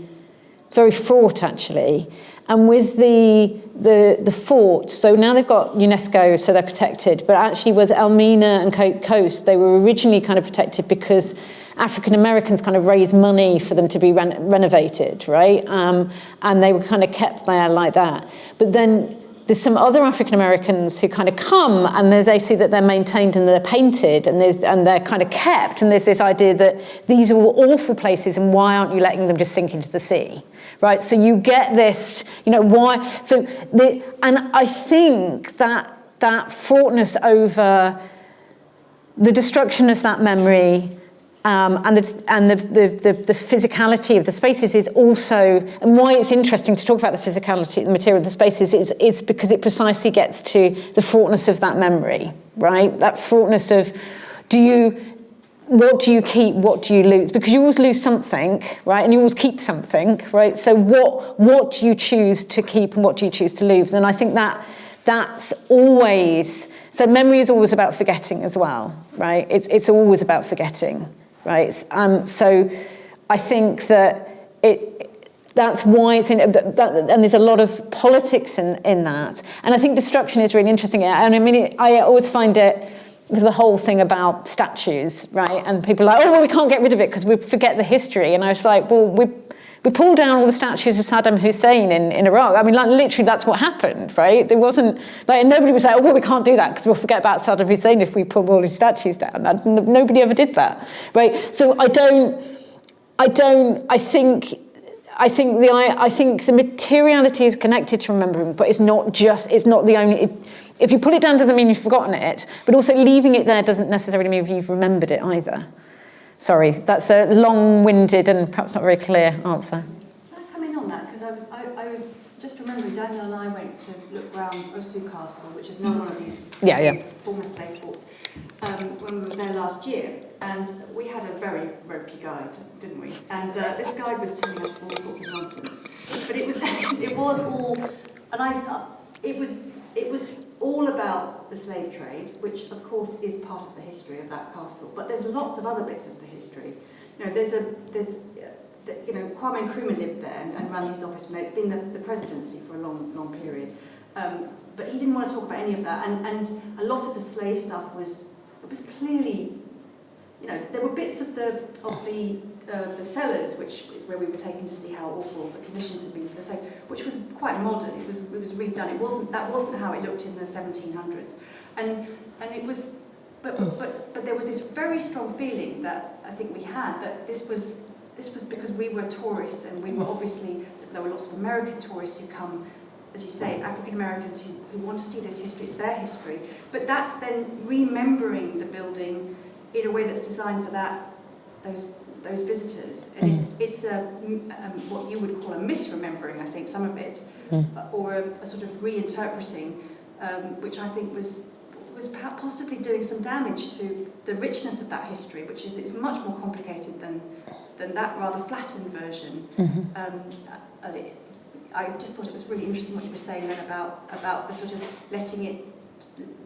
very fraught, actually. And with the fort, so now they've got UNESCO, so they're protected, but actually with Elmina and Cape Coast, they were originally kind of protected because African Americans kind of raised money for them to be renovated, right? And they were kind of kept there like that. But then there's some other African Americans who kind of come, and they see that they're maintained and they're painted, and they're kind of kept, and there's this idea that these are all awful places, and why aren't you letting them just sink into the sea, right? So you get this, why? And I think that fraughtness over the destruction of that memory the physicality of the spaces is also, and why it's interesting to talk about the physicality, the material of the spaces is because it precisely gets to the fraughtness of that memory, right? That fraughtness of, what do you keep, what do you lose? Because you always lose something, right? And you always keep something, right? So what do you choose to keep and what do you choose to lose? And I think that's always, so memory is always about forgetting as well, right? It's always about forgetting, right? So I think that that's why it's in, and there's a lot of politics in that. And I think destruction is really interesting. And I mean, I always find it, the whole thing about statues, right? And people are like, oh, well, we can't get rid of it because we forget the history. And I was like, well, we pulled down all the statues of Saddam Hussein in Iraq. I mean, like, literally, that's what happened, right? There wasn't, like, nobody was like, oh, well, we can't do that because we'll forget about Saddam Hussein if we pull all his statues down. Nobody ever did that, right? So I think the materiality is connected to remembering, but it's not the only. If you pull it down doesn't mean you've forgotten it, but also leaving it there doesn't necessarily mean you've remembered it either. Sorry, that's a long-winded and perhaps not very clear answer. Can I come in on that? Because I was just remembering Daniel and I went to look round Newcastle, which is another one of these former slave forts, when we were there last year, and we had a very ropey guide, didn't we? And this guide was telling us all sorts of nonsense, but it was all, and it was all about the slave trade, which of course is part of the history of that castle. But there's lots of other bits of the history. You know, Kwame Nkrumah lived there and ran his office from there. It's been the presidency for a long period. But he didn't want to talk about any of that. And a lot of the slave stuff was clearly, you know, there were bits of the cellars, which is where we were taken to see how awful the conditions had been for the slaves, which was quite modern. It was redone. That wasn't how it looked in the 1700s, and it was, but there was this very strong feeling that I think we had that this was because we were tourists, and we were obviously, there were lots of American tourists who come, as you say, African Americans who want to see this history. It's their history, but that's then remembering the building in a way that's designed for those visitors, and it's what you would call a misremembering, I think, some of it, or a sort of reinterpreting, which I think was possibly doing some damage to the richness of that history, which is much more complicated than that rather flattened version. I just thought it was really interesting what you were saying then about the sort of letting it,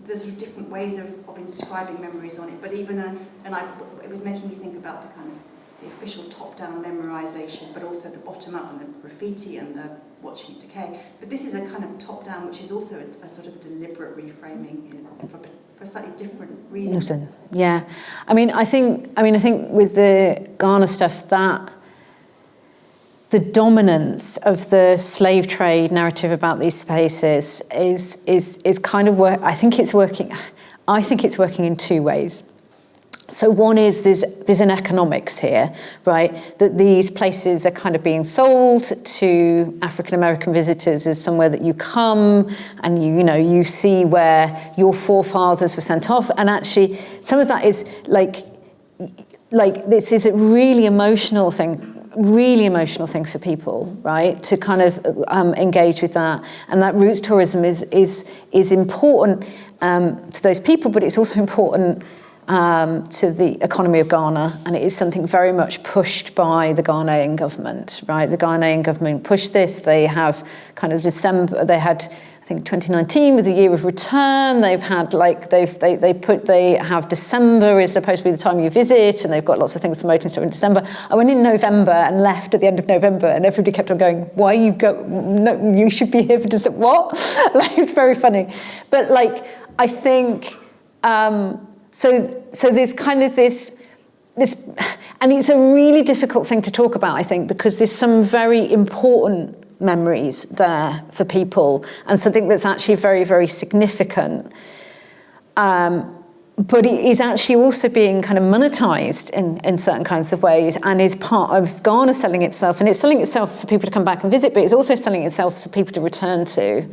the sort of different ways of inscribing memories on it, but even it was making me think about the kind of the official top-down memorization, but also the bottom-up and the graffiti and the watching it decay. But this is a kind of top-down, which is also a sort of deliberate reframing, you know, for a slightly different reason. Yeah, I think with the Ghana stuff, that the dominance of the slave trade narrative about these spaces is kind of I think it's working in two ways. So one is there's an economics here, right? That these places are kind of being sold to African American visitors as somewhere that you come and you see where your forefathers were sent off, and actually some of that is like this is a really emotional thing for people, right? To kind of engage with that, and that roots tourism is important to those people, but it's also important to the economy of Ghana, and it is something very much pushed by the Ghanaian government, right? The Ghanaian government pushed this. They have kind of they had, I think 2019 was the year of return. They've had they have December is supposed to be the time you visit, and they've got lots of things promoting stuff in December. I went in November and left at the end of November, and everybody kept on going, "Why you go? No, you should be here for December." What? It's very funny, but I think. So there's kind of this, and it's a really difficult thing to talk about, I think, because there's some very important memories there for people, and something that's actually very, very significant. But it is actually also being kind of monetized in certain kinds of ways, and is part of Ghana selling itself, and it's selling itself for people to come back and visit, but it's also selling itself for people to return to.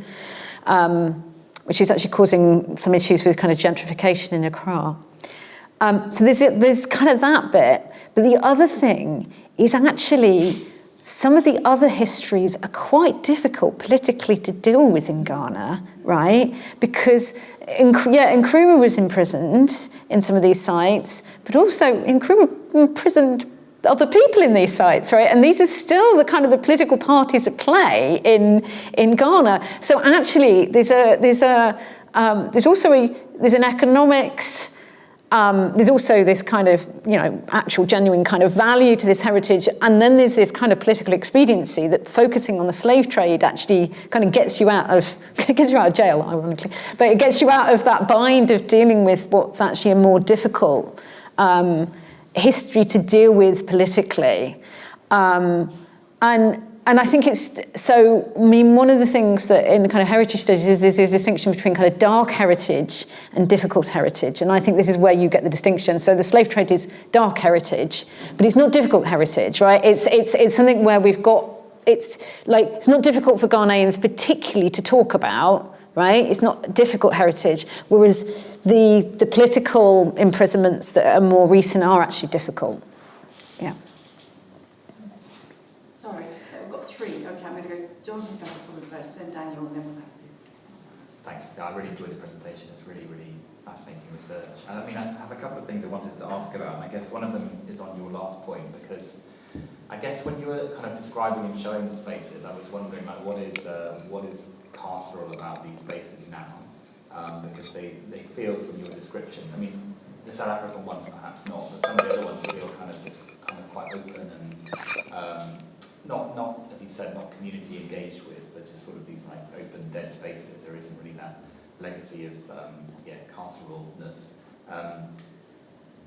Which is actually causing some issues with kind of gentrification in Accra. So there's kind of that bit, But the other thing is actually some of the other histories are quite difficult politically to deal with in Ghana, right? Because Nkrumah was imprisoned in some of these sites, but also Nkrumah imprisoned other people in these sites, right? And these are still the kind of the political parties at play in Ghana. So actually, there's an economics. There's also this kind of, actual genuine kind of value to this heritage. And then there's this kind of political expediency that focusing on the slave trade actually kind of gets you out of jail, ironically. But it gets you out of that bind of dealing with what's actually a more difficult history to deal with politically. And I think one of the things that in the kind of heritage studies is there's a distinction between kind of dark heritage and difficult heritage. And I think this is where you get the distinction. So the slave trade is dark heritage, but it's not difficult heritage, right? It's something where it's not difficult for Ghanaians particularly to talk about, right? It's not difficult heritage, whereas the political imprisonments that are more recent are actually difficult. Yeah. Sorry, we've got three. Okay, I'm going to go John Professor Solid first, then Daniel, and then we'll have you. Thanks. I really enjoyed the presentation. It's really, really fascinating research. I mean, I have a couple of things I wanted to ask about, and I guess one of them is on your last point, because I guess when you were kind of describing and showing the spaces, I was wondering, like, what is carceral about these spaces now? Because they feel from your description, I mean, the South African ones perhaps not, but some of the other ones feel kind of quite open and not, as you said, not community engaged with, but just sort of these like open dead spaces. There isn't really that legacy of carceralness.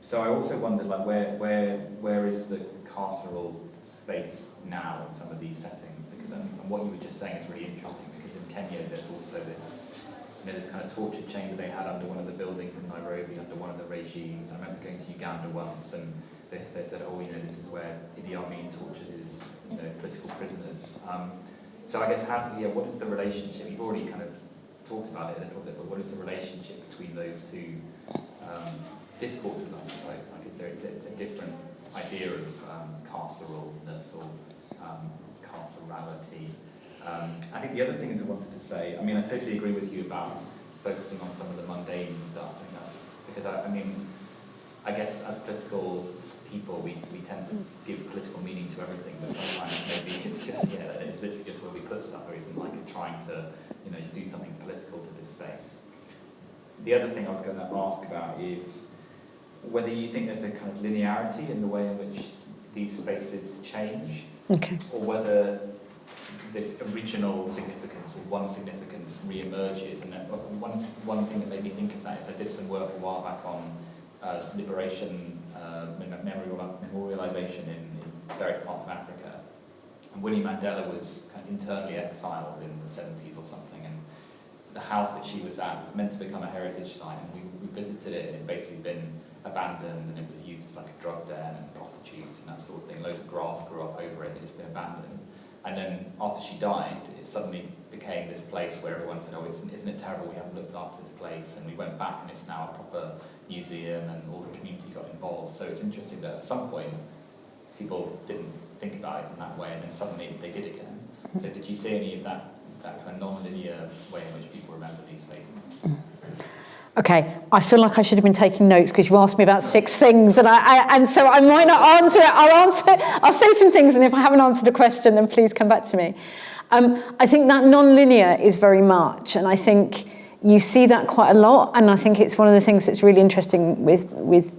So I also wondered, like, where is the carceral space now in some of these settings? Because and what you were just saying is really interesting, because in Kenya there's also this kind of torture chamber they had under one of the buildings in Nairobi, under one of the regimes. I remember going to Uganda once, and they said, this is where Idi Amin tortured his, political prisoners. So I guess what is the relationship? You've already kind of talked about it a little bit, but what is the relationship between those two discourses, I suppose? Like, is there a different idea of carceralness or carcerality? I think the other thing is I wanted to say, I mean, I totally agree with you about focusing on some of the mundane stuff. I think that's because, I guess as political people, we tend to give political meaning to everything, but sometimes maybe it's just, it's literally just where we put stuff. There isn't like trying to, do something political to this space. The other thing I was going to ask about is whether you think there's a kind of linearity in the way in which these spaces change, Okay. or whether the original significance or one significance re-emerges. And one thing that made me think of that is I did some work a while back on liberation, memorialization in various parts of Africa. And Winnie Mandela was kind of internally exiled in the 70s or something, and the house that she was at was meant to become a heritage site, and we visited it, and it had basically been abandoned, and it was used as like a drug den and prostitutes and that sort of thing. Loads of grass grew up over it, and it's been abandoned. And then after she died, it suddenly became this place where everyone said, isn't it terrible, we haven't looked after this place? And we went back, and it's now a proper museum, and all the community got involved. So it's interesting that at some point, people didn't think about it in that way, and then suddenly they did again. So did you see any of that kind of non-linear way in which people remember these spaces? Okay, I feel like I should have been taking notes because you asked me about 6 things, and so I might not answer it. I'll say some things, and if I haven't answered a question, then please come back to me. I think that non-linear is very much, and I think you see that quite a lot, and I think it's one of the things that's really interesting with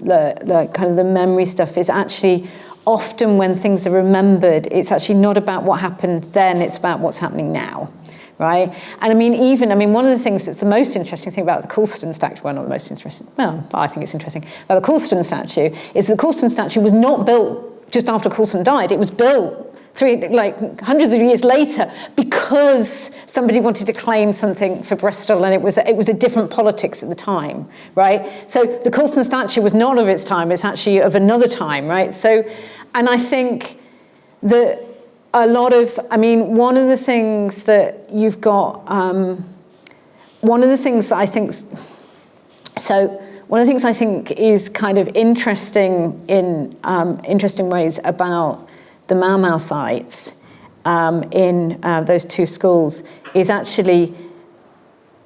the kind of the memory stuff is actually often when things are remembered, it's actually not about what happened then, it's about what's happening now. Right? And one of the things that's the most interesting thing about the Colston statue, well, not the most interesting, well, I think it's interesting, about the Colston statue, is that the Colston statue was not built just after Colston died. It was built hundreds of years later because somebody wanted to claim something for Bristol, and it was a different politics at the time, right? So the Colston statue was not of its time, it's actually of another time, right? So, and I think that one of the things that you've got, one of the things that I think, so one of the things I think is kind of interesting in interesting ways about the Mau Mau sites in those two schools is actually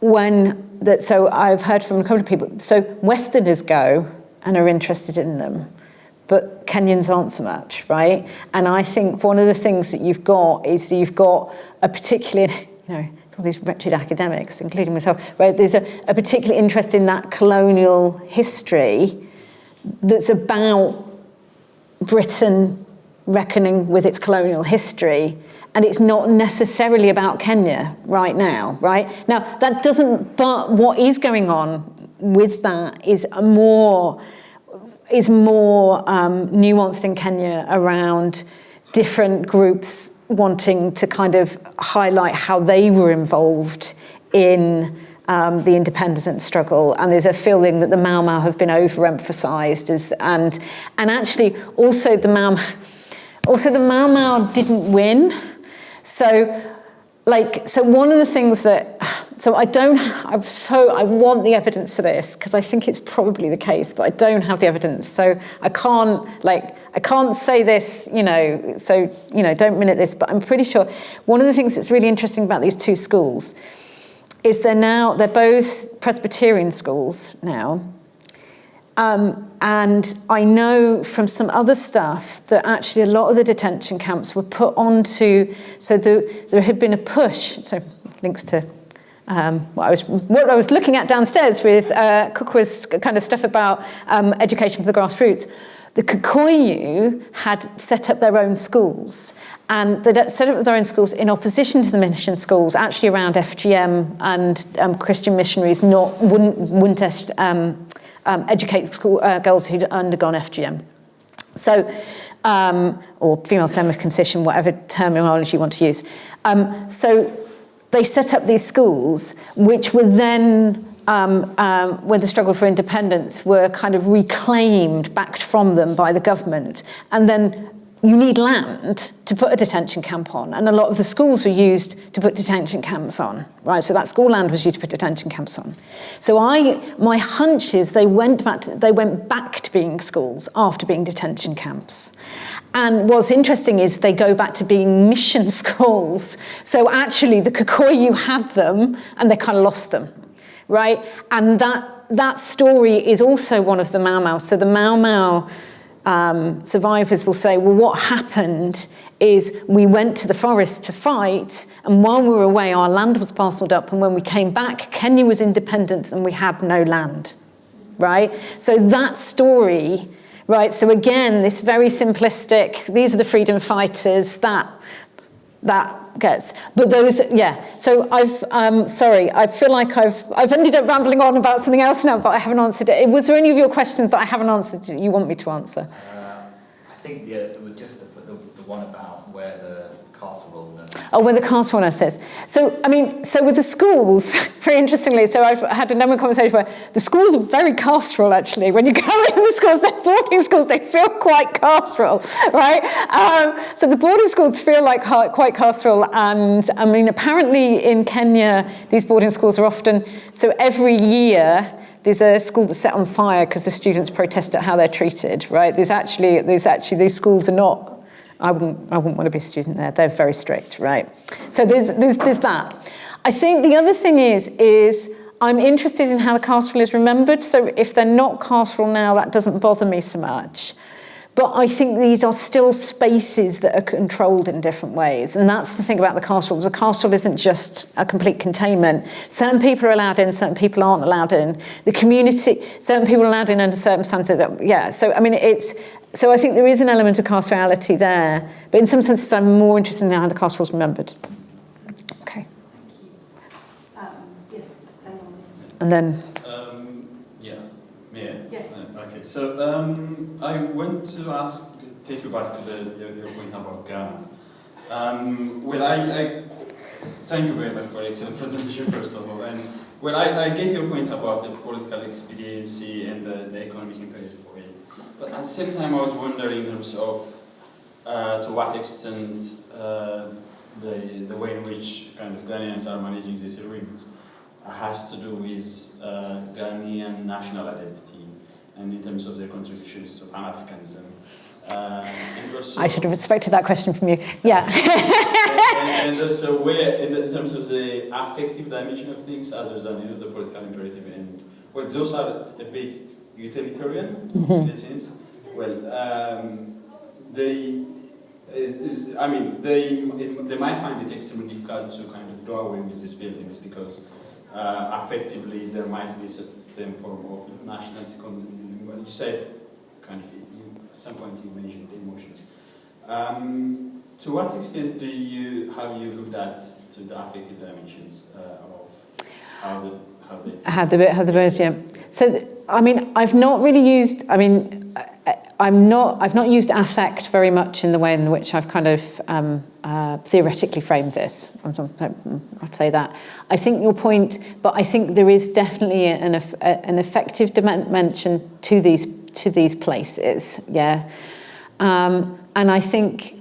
so I've heard from a couple of people, so Westerners go and are interested in them, but Kenyans aren't so much, right? And I think one of the things that you've got is you've got a particular, all these wretched academics, including myself, where there's a particular interest in that colonial history that's about Britain reckoning with its colonial history, and it's not necessarily about Kenya right now, right? Now, but what is going on with that is more nuanced in Kenya around different groups wanting to kind of highlight how they were involved in the independence struggle, and there's a feeling that the Mau Mau have been overemphasized and actually also the Mau Mau didn't win. So one of the things that I want the evidence for this because I think it's probably the case, but I don't have the evidence. So I can't say this, don't minute this, but I'm pretty sure one of the things that's really interesting about these two schools is they're both Presbyterian schools now. And I know from some other stuff that actually a lot of the detention camps were put onto, so there had been a push, so links to what I was looking at downstairs with Kukwa's kind of stuff about education for the grassroots. The Kikuyu had set up their own schools, and they set up their own schools in opposition to the mission schools, actually around FGM, and Christian missionaries wouldn't educate school girls who'd undergone FGM. So, or female circumcision, whatever terminology you want to use. So they set up these schools, which were then, when the struggle for independence, were kind of reclaimed, backed from them by the government. And then you need land to put a detention camp on. And a lot of the schools were used to put detention camps on, right? So that school land was used to put detention camps on. So my hunch is they went back to being schools after being detention camps. And what's interesting is they go back to being mission schools. So actually the Kikuyu had them and they kind of lost them, right? And that story is also one of the Mau Mau. So the Mau Mau survivors will say, well, what happened is we went to the forest to fight, and while we were away, our land was parcelled up, and when we came back, Kenya was independent and we had no land, right? So that story, right, so again, this very simplistic, these are the freedom fighters, that gets, but those, yeah. So sorry, I feel like I've ended up rambling on about something else now, but I haven't answered it. Was there any of your questions that I haven't answered that you want me to answer? I think it was just the one about where the castle. Oh, where the castle says. So with the schools, very interestingly, so I've had a number of conversations where the schools are very carceral, actually. When you go in the schools, they're boarding schools, they feel quite carceral, right? So the boarding schools feel like quite carceral, and apparently in Kenya, these boarding schools are often, so every year, there's a school that's set on fire because the students protest at how they're treated, right? There's actually these schools are not, I wouldn't want to be a student there. They're very strict, right? So there's that. I think the other thing is I'm interested in how the carceral is remembered. So if they're not carceral now, that doesn't bother me so much. But I think these are still spaces that are controlled in different ways. And that's the thing about the carceral. The carceral isn't just a complete containment. Certain people are allowed in, certain people aren't allowed in. The community, certain people are allowed in under certain standards. Yeah, so so I think there is an element of carcerality there. But in some senses, I'm more interested in how the carceral is remembered. Okay. Yes, Daniel. And then... Yes. Okay, so I want to take you back to your point about Ghana. I thank you very much for the excellent presentation, first of all. And I get your point about the political expediency and the economic imperative of it. But at the same time, I was wondering in terms of to what extent the way in which kind of Ghanaians are managing these agreements. has to do with Ghanaian national identity and in terms of their contributions to Pan-Africanism. And also, I should have expected that question from you. Yeah. and also where, in terms of the affective dimension of things, other than the political imperative, and well, those are a bit utilitarian in a sense. Well, they might find it extremely difficult to kind of do away with these buildings because effectively there might be a certain form of nationalist. Well, you said kind of at some point you mentioned emotions. To what extent have you looked at to the affective dimensions of how the birds, yeah. So, I mean, I've not used affect very much in the way in which I've kind of theoretically framed this. I'd say that. I think your point, but I think there is definitely an effective dimension to these places, yeah. And I think,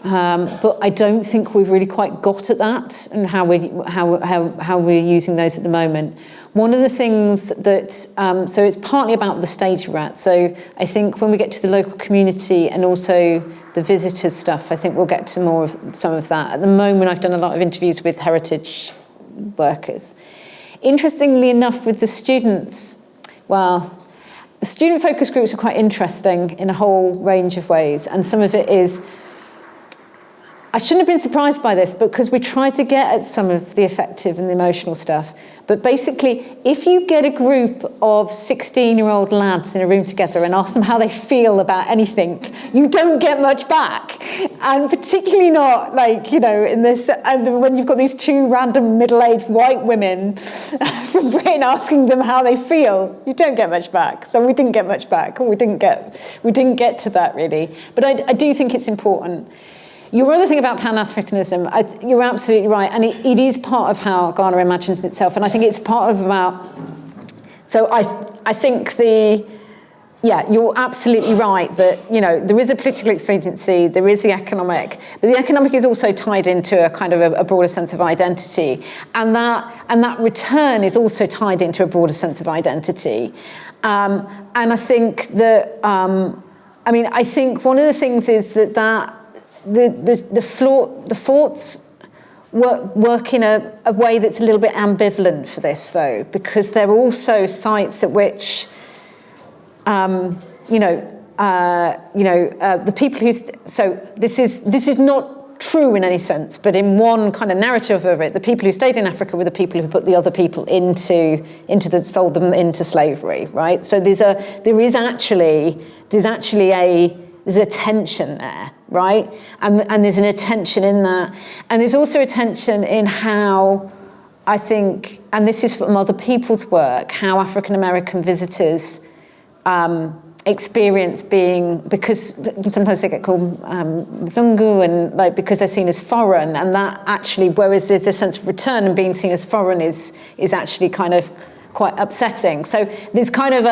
but I don't think we've really quite got at that and how we're using those at the moment. One of the things that, so it's partly about the stage we're at. So I think when we get to the local community and also the visitors stuff, I think we'll get to some of that. At the moment, I've done a lot of interviews with heritage workers. Interestingly enough, with the students, well, the student focus groups are quite interesting in a whole range of ways. And some of it is, I shouldn't have been surprised by this because we try to get at some of the affective and the emotional stuff. But basically, if you get a group of 16-year-old lads in a room together and ask them how they feel about anything, you don't get much back. And particularly not in this, and when you've got these two random middle-aged white women from Britain asking them how they feel, you don't get much back. So we didn't get much back, or we didn't get to that really. But I do think it's important. Your other thing about Pan-Africanism, you're absolutely right, and it is part of how Ghana imagines itself, and I think it's part of so I think you're absolutely right that, there is a political expediency, there is the economic, but the economic is also tied into a kind of a broader sense of identity, and that return is also tied into a broader sense of identity. And I think that, I think one of the things is that the forts work in a way that's a little bit ambivalent for this, though, because they're also sites at which, the people who. So this is not true in any sense, but in one kind of narrative of it, the people who stayed in Africa were the people who put the other people sold them into slavery, right? So there's a tension there, right? And there's an attention in that. And there's also a tension in how, I think, and this is from other people's work, how African-American visitors experience being, because sometimes they get called Mzungu, and because they're seen as foreign, and that actually, whereas there's a sense of return and being seen as foreign is actually kind of quite upsetting. So there's kind of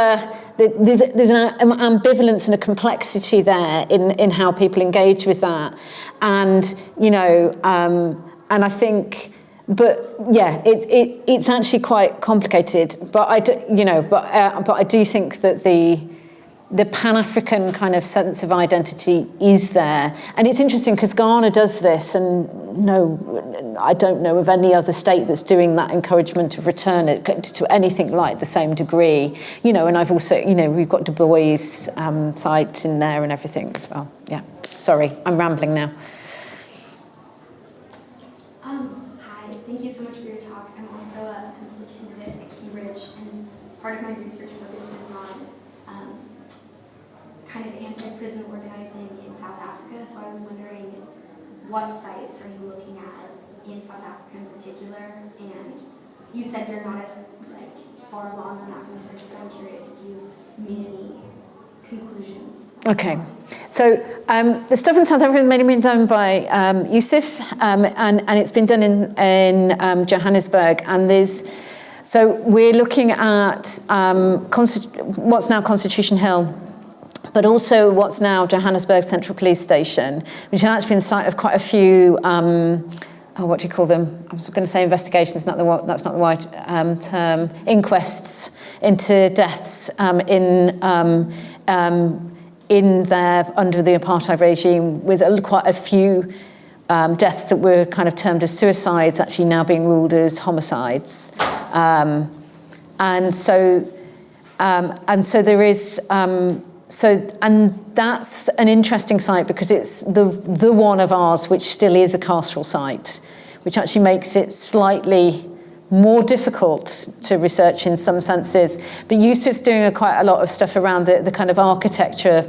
there's an ambivalence and a complexity there in how people engage with that, and and I think, but yeah, it's actually quite complicated. But I do think that the Pan-African kind of sense of identity is there. And it's interesting because Ghana does this, and I don't know of any other state that's doing that encouragement of return to anything like the same degree. And I've also, we've got Du Bois' site in there and everything as well. Yeah, sorry, I'm rambling now. Hi, thank you so much for your talk. I'm also a candidate at Cambridge, and part of my research focuses on kind of anti-prison organizing in South Africa. So I was wondering, what sites are you looking at in South Africa in particular? And you said you're not as far along on that research, but I'm curious if you made any conclusions. Okay, so the stuff in South Africa has mainly been done by Yusuf, and it's been done in Johannesburg, and so we're looking at what's now Constitution Hill, but also what's now Johannesburg Central Police Station, which has actually been the site of quite a few what do you call them? I was going to say investigations, that's not the right term. Inquests into deaths in there under the apartheid regime, with quite a few deaths that were kind of termed as suicides actually now being ruled as homicides. And so there is. And that's an interesting site because it's the one of ours which still is a carceral site, which actually makes it slightly more difficult to research in some senses. But Yusuf's doing quite a lot of stuff around the kind of architecture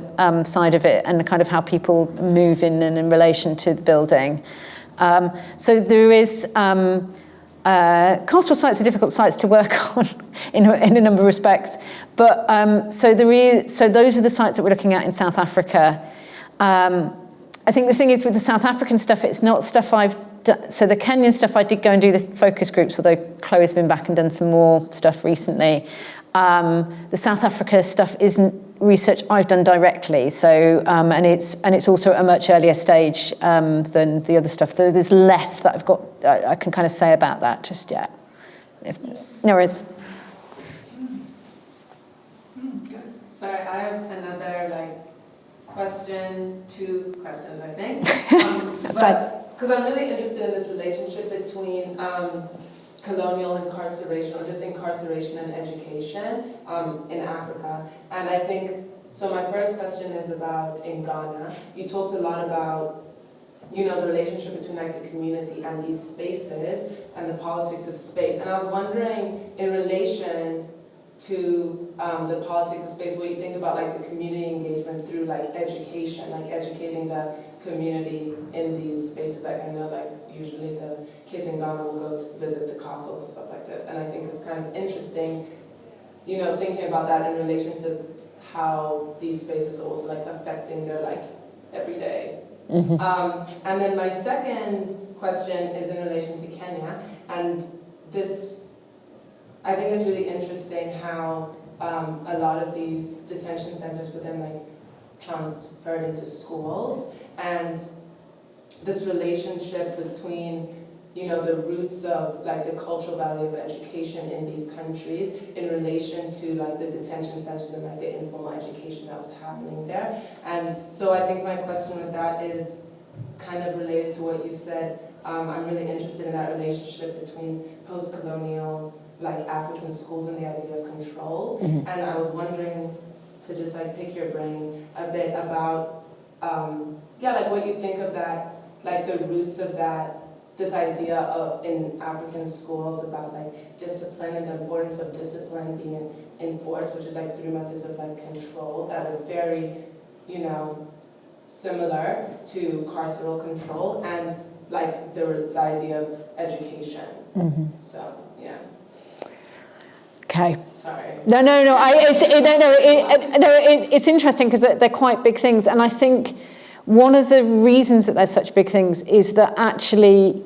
side of it and the kind of how people move in and in relation to the building. So there is... carceral sites are difficult sites to work on in a number of respects, but so those are the sites that we're looking at in South Africa. I think the thing is with the South African stuff, it's not stuff I've done. So the Kenyan stuff, I did go and do the focus groups, although Chloe's been back and done some more stuff recently. The South Africa stuff isn't research I've done directly, so and it's also at a much earlier stage than the other stuff. There's less that I can kind of say about that just yet. No worries. Sorry, I have another two questions, I think. That's fine. Because I'm really interested in this relationship between colonial incarceration, or just incarceration and education in Africa. And I think, so my first question is about in Ghana. You talked a lot about, the relationship between the community and these spaces and the politics of space. And I was wondering, in relation to the politics of space, what you think about the community engagement through education, educating the community in these spaces. I know usually the kids in Ghana will go to visit the castles and stuff like this, and I think it's kind of interesting, thinking about that in relation to how these spaces are also affecting their everyday. Mm-hmm. And then my second question is in relation to Kenya, and this, I think it's really interesting how a lot of these detention centers were then transferred into schools, and this relationship between the roots of the cultural value of education in these countries in relation to the detention centers and the informal education that was happening there. And so I think my question with that is kind of related to what you said. I'm really interested in that relationship between post-colonial African schools and the idea of control. Mm-hmm. And I was wondering to just pick your brain a bit about what you think of that, the roots of that, this idea of in African schools about discipline and the importance of discipline being enforced, which is through methods of control that are very, similar to carceral control, and the idea of education. Mm-hmm. So yeah. Okay. Sorry. No. It's interesting because they're quite big things, and I think one of the reasons that they're such big things is that actually,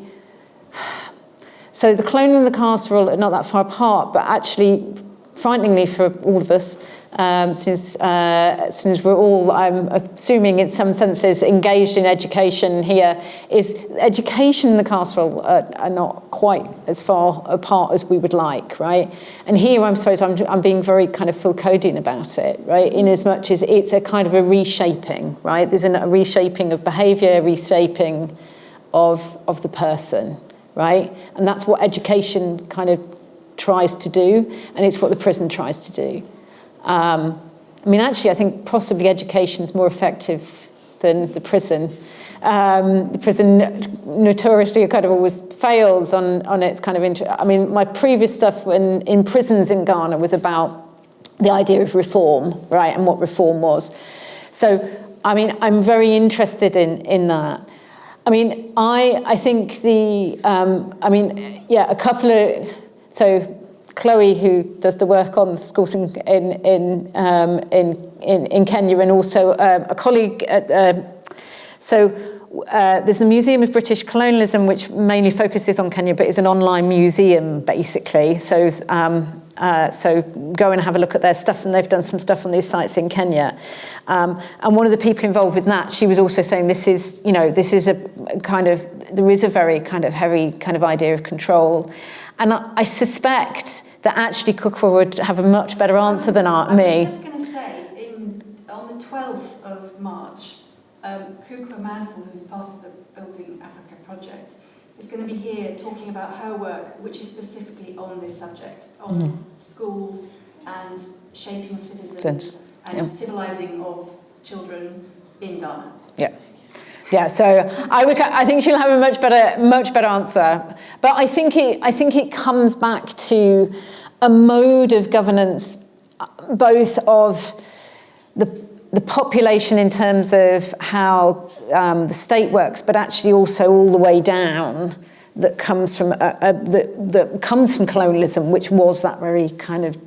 so the colonial and the carceral are not that far apart, but actually, frighteningly for all of us, since we're all, I'm assuming in some senses, engaged in education here, is education and the carceral are not quite as far apart as we would like, right? And here, I suppose I'm being very kind of Foucauldian about it, right? In as much as it's a kind of a reshaping, right? There's a reshaping of behaviour, a reshaping of the person, right? And that's what education kind of tries to do, and it's what the prison tries to do. Actually, I think possibly education's more effective than the prison. The prison notoriously kind of always fails on its kind of my previous stuff in prisons in Ghana was about the idea of reform, right, and what reform was. So, I'm very interested in that. I think a couple of, so Chloe, who does the work on the schools in Kenya, and also a colleague. There's the Museum of British Colonialism, which mainly focuses on Kenya, but is an online museum basically. So go and have a look at their stuff, and they've done some stuff on these sites in Kenya. And one of the people involved with that, she was also saying this is a kind of there is a very kind of heavy kind of idea of control. And I suspect that actually Kukwa would have a much better answer than me. I'm just going to say, on the 12th of March, Kukwa Manful, who's part of the Building Africa project, is going to be here talking about her work, which is specifically on this subject, on schools and shaping of citizens and civilizing of children in Ghana. Yeah. Yeah, so I think she'll have a much better answer. But I think it comes back to a mode of governance, both of the population in terms of how the state works, but actually also all the way down that comes from that comes from colonialism, which was that very kind of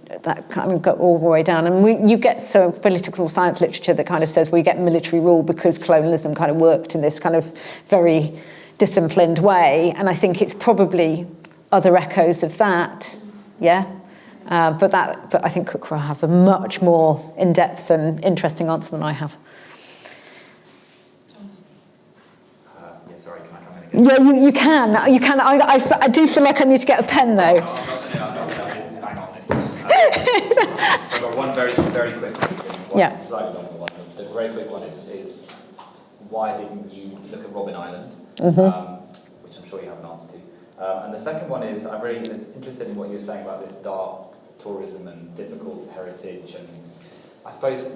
got all the way down. And you get some political science literature that kind of says we get military rule because colonialism kind of worked in this kind of very disciplined way. And I think it's probably other echoes of that, yeah. But I think Cook will have a much more in-depth and interesting answer than I have. Yeah, sorry, can I come in again? Yeah, you can. I do feel like I need to get a pen though. No, I'm not hang on this question. I've got one very quick question. Yeah. Slightly longer one. The very quick one is why didn't you look at Robben Island? Which I'm sure you have an answer to. And the second one is I'm really interested in what you're saying about this dark tourism and difficult heritage, and I suppose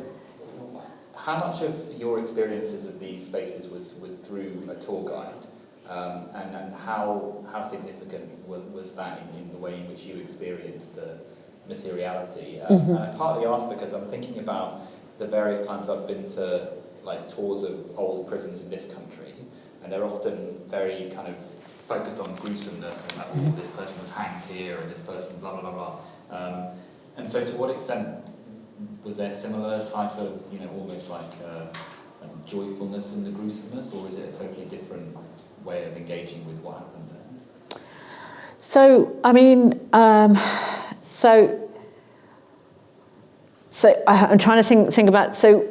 how much of your experiences of these spaces was through a tour guide, and how significant was that in the way in which you experienced the materiality? And I partly ask because I'm thinking about the various times I've been to like tours of old prisons in this country, and they're often very kind of focused on gruesomeness and that this person was hanged here and this person blah blah blah blah. And so to what extent was there similar type of, almost like joyfulness in the gruesomeness, or is it a totally different way of engaging with what happened there? So, I mean, so I'm trying to think about, so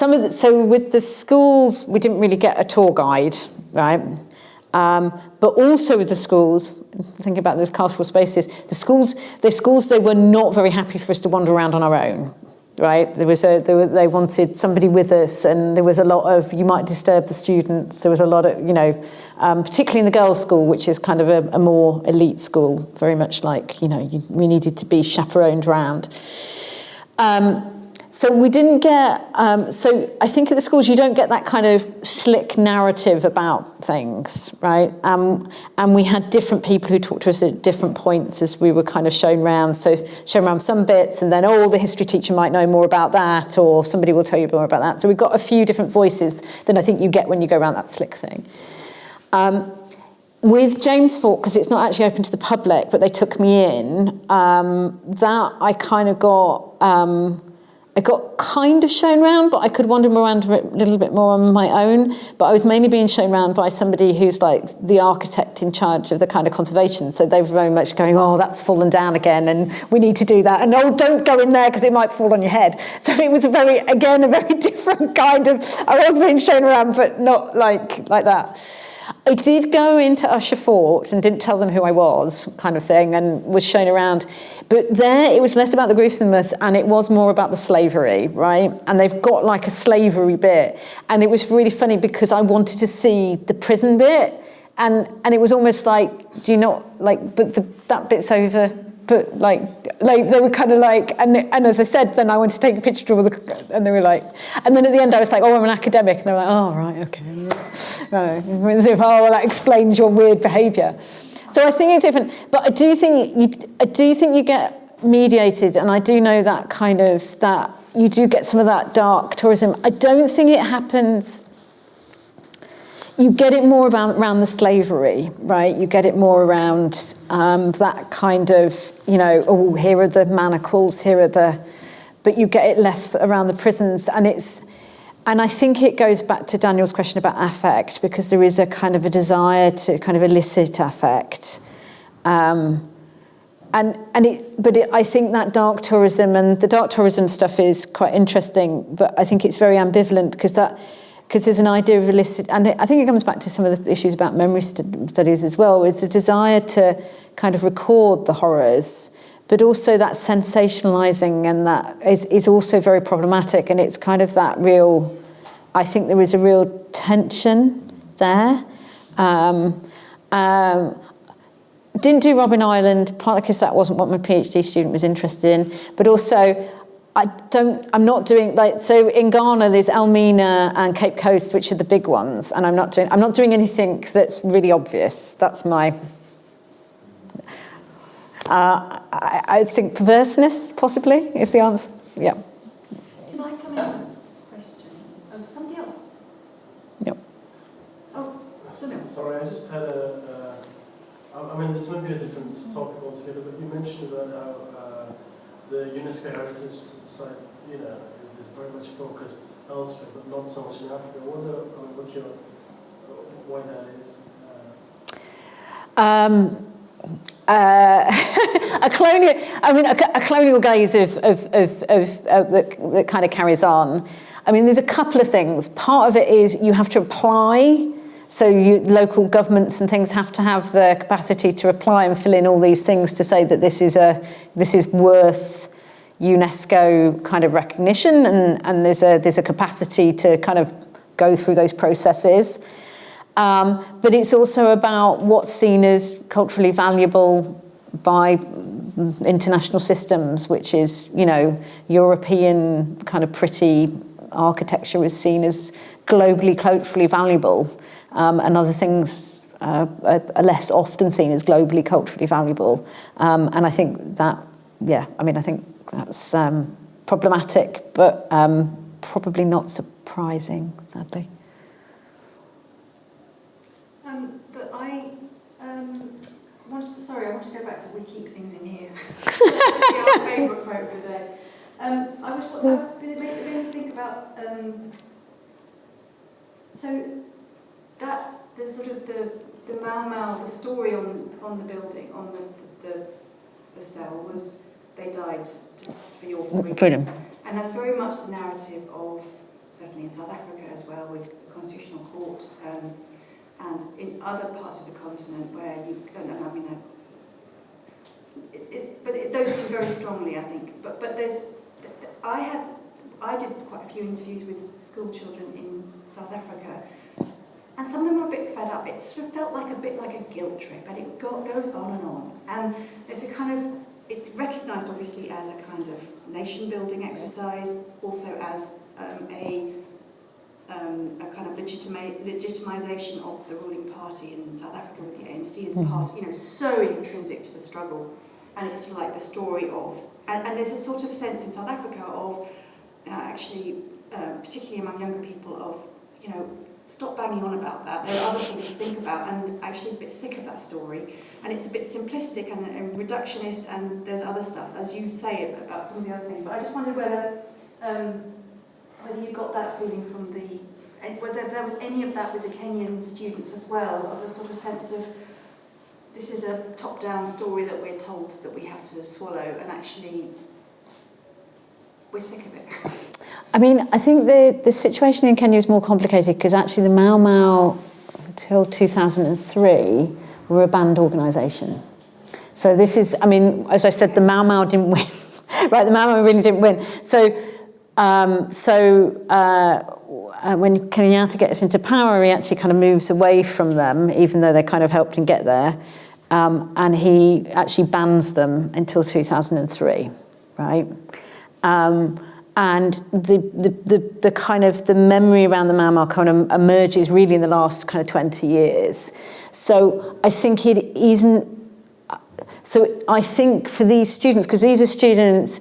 with the schools, we didn't really get a tour guide, right? But also with the schools, thinking about those carceral spaces, the schools, they were not very happy for us to wander around on our own, right? They wanted somebody with us, and there was a lot of, you might disturb the students. There was a lot of, particularly in the girls' school, which is kind of a more elite school, very much like, we needed to be chaperoned around. So we didn't get, so I think at the schools you don't get that kind of slick narrative about things, right? And we had different people who talked to us at different points as we were kind of shown around. So shown around some bits, and then, the history teacher might know more about that, or somebody will tell you more about that. So we've got a few different voices than I think you get when you go around that slick thing. With James Fort, because it's not actually open to the public, but they took me in, that I kind of got... I got kind of shown around, but I could wander around a little bit more on my own. But I was mainly being shown around by somebody who's like the architect in charge of the kind of conservation. So they were very much going, that's fallen down again, and we need to do that. And don't go in there because it might fall on your head. So it was a very different kind of, I was being shown around, but not like that. I did go into Usher Fort and didn't tell them who I was, kind of thing, and was shown around. But there, it was less about the gruesomeness, and it was more about the slavery, right? And they've got like a slavery bit. And it was really funny because I wanted to see the prison bit, and it was almost like, do you not, like, but that bit's over. But like they were kind of like, and as I said, then I wanted to take a picture of all and they were like, and then at the end I was like, I'm an academic, and they were like, oh right, okay, as if that explains your weird behaviour. So I think it's different, but I do think you get mediated, and I do know that kind of that you do get some of that dark tourism. I don't think it happens. You get it more around the slavery, right? You get it more around that kind of, here are the manacles, but you get it less around the prisons. And I think it goes back to Daniel's question about affect, because there is a kind of a desire to kind of elicit affect. I think that dark tourism, and the dark tourism stuff is quite interesting, but I think it's very ambivalent because because there's an idea of illicit, and I think it comes back to some of the issues about memory studies as well, is the desire to kind of record the horrors, but also that sensationalizing, and that is also very problematic. And it's kind of that real, I think there is a real tension there. Didn't do Robben Island, partly because that wasn't what my PhD student was interested in, but also I'm not doing, like, so in Ghana there's Elmina and Cape Coast, which are the big ones, and I'm not doing anything that's really obvious. That's my I think perverseness possibly is the answer. Yeah. Can I come in with a question? Oh, somebody else? Yep. Oh, Sunil. Sorry, I just had I mean, this might be a different topic altogether, but you mentioned about how the UNESCO heritage site, you know, is very much focused elsewhere, but not so much in Africa. I wonder, what's your, why that is? A colonial gaze that kind of carries on. I mean, there's a couple of things. Part of it is you have to apply, so local governments and things have to have the capacity to apply and fill in all these things to say that this is worth UNESCO kind of recognition, and there's a capacity to kind of go through those processes. But it's also about what's seen as culturally valuable by international systems, which is, you know, European kind of pretty architecture is seen as globally culturally valuable, and other things are less often seen as globally culturally valuable. And I think that, I think that's problematic, but probably not surprising, sadly. I want to go back to "we keep things in here." It's our favourite quote for the day. I was going to make me think about so that the sort of the Mau, the story on the building, on the cell was they died just for your freedom. And that's very much the narrative of, certainly in South Africa as well, with the Constitutional Court, and in other parts of the continent where you don't know, I mean, those two very strongly, I think. But I did quite a few interviews with school children in South Africa, and some of them were a bit fed up. It sort of felt like a bit like a guilt trip, and it goes on. And it's a kind of, it's recognised obviously as a kind of nation-building exercise, also as a kind of legitimisation of the ruling party in South Africa with the ANC as part, you know, so intrinsic to the struggle. And it's sort of like the story of, and there's a sort of sense in South Africa of, actually, particularly among younger people, of, you know, stop banging on about that. There are other things to think about, and actually a bit sick of that story. And it's a bit simplistic and reductionist, and there's other stuff, as you say, about some of the other things. But I just wondered whether you got that feeling from whether there was any of that with the Kenyan students as well, of a sort of sense of, this is a top-down story that we're told that we have to swallow, and actually we're sick of it. I mean, I think the situation in Kenya is more complicated because actually the Mau until 2003 were a banned organisation. So this is, I mean, as I said, the Mau didn't win. Right, the Mau really didn't win. So when Kenyatta gets into power, he actually kind of moves away from them, even though they kind of helped him get there. And he actually bans them until 2003, right? And the kind of the memory around the Mau kind of emerges really in the last kind of 20 years. So I think it isn't. So I think for these students, because these are students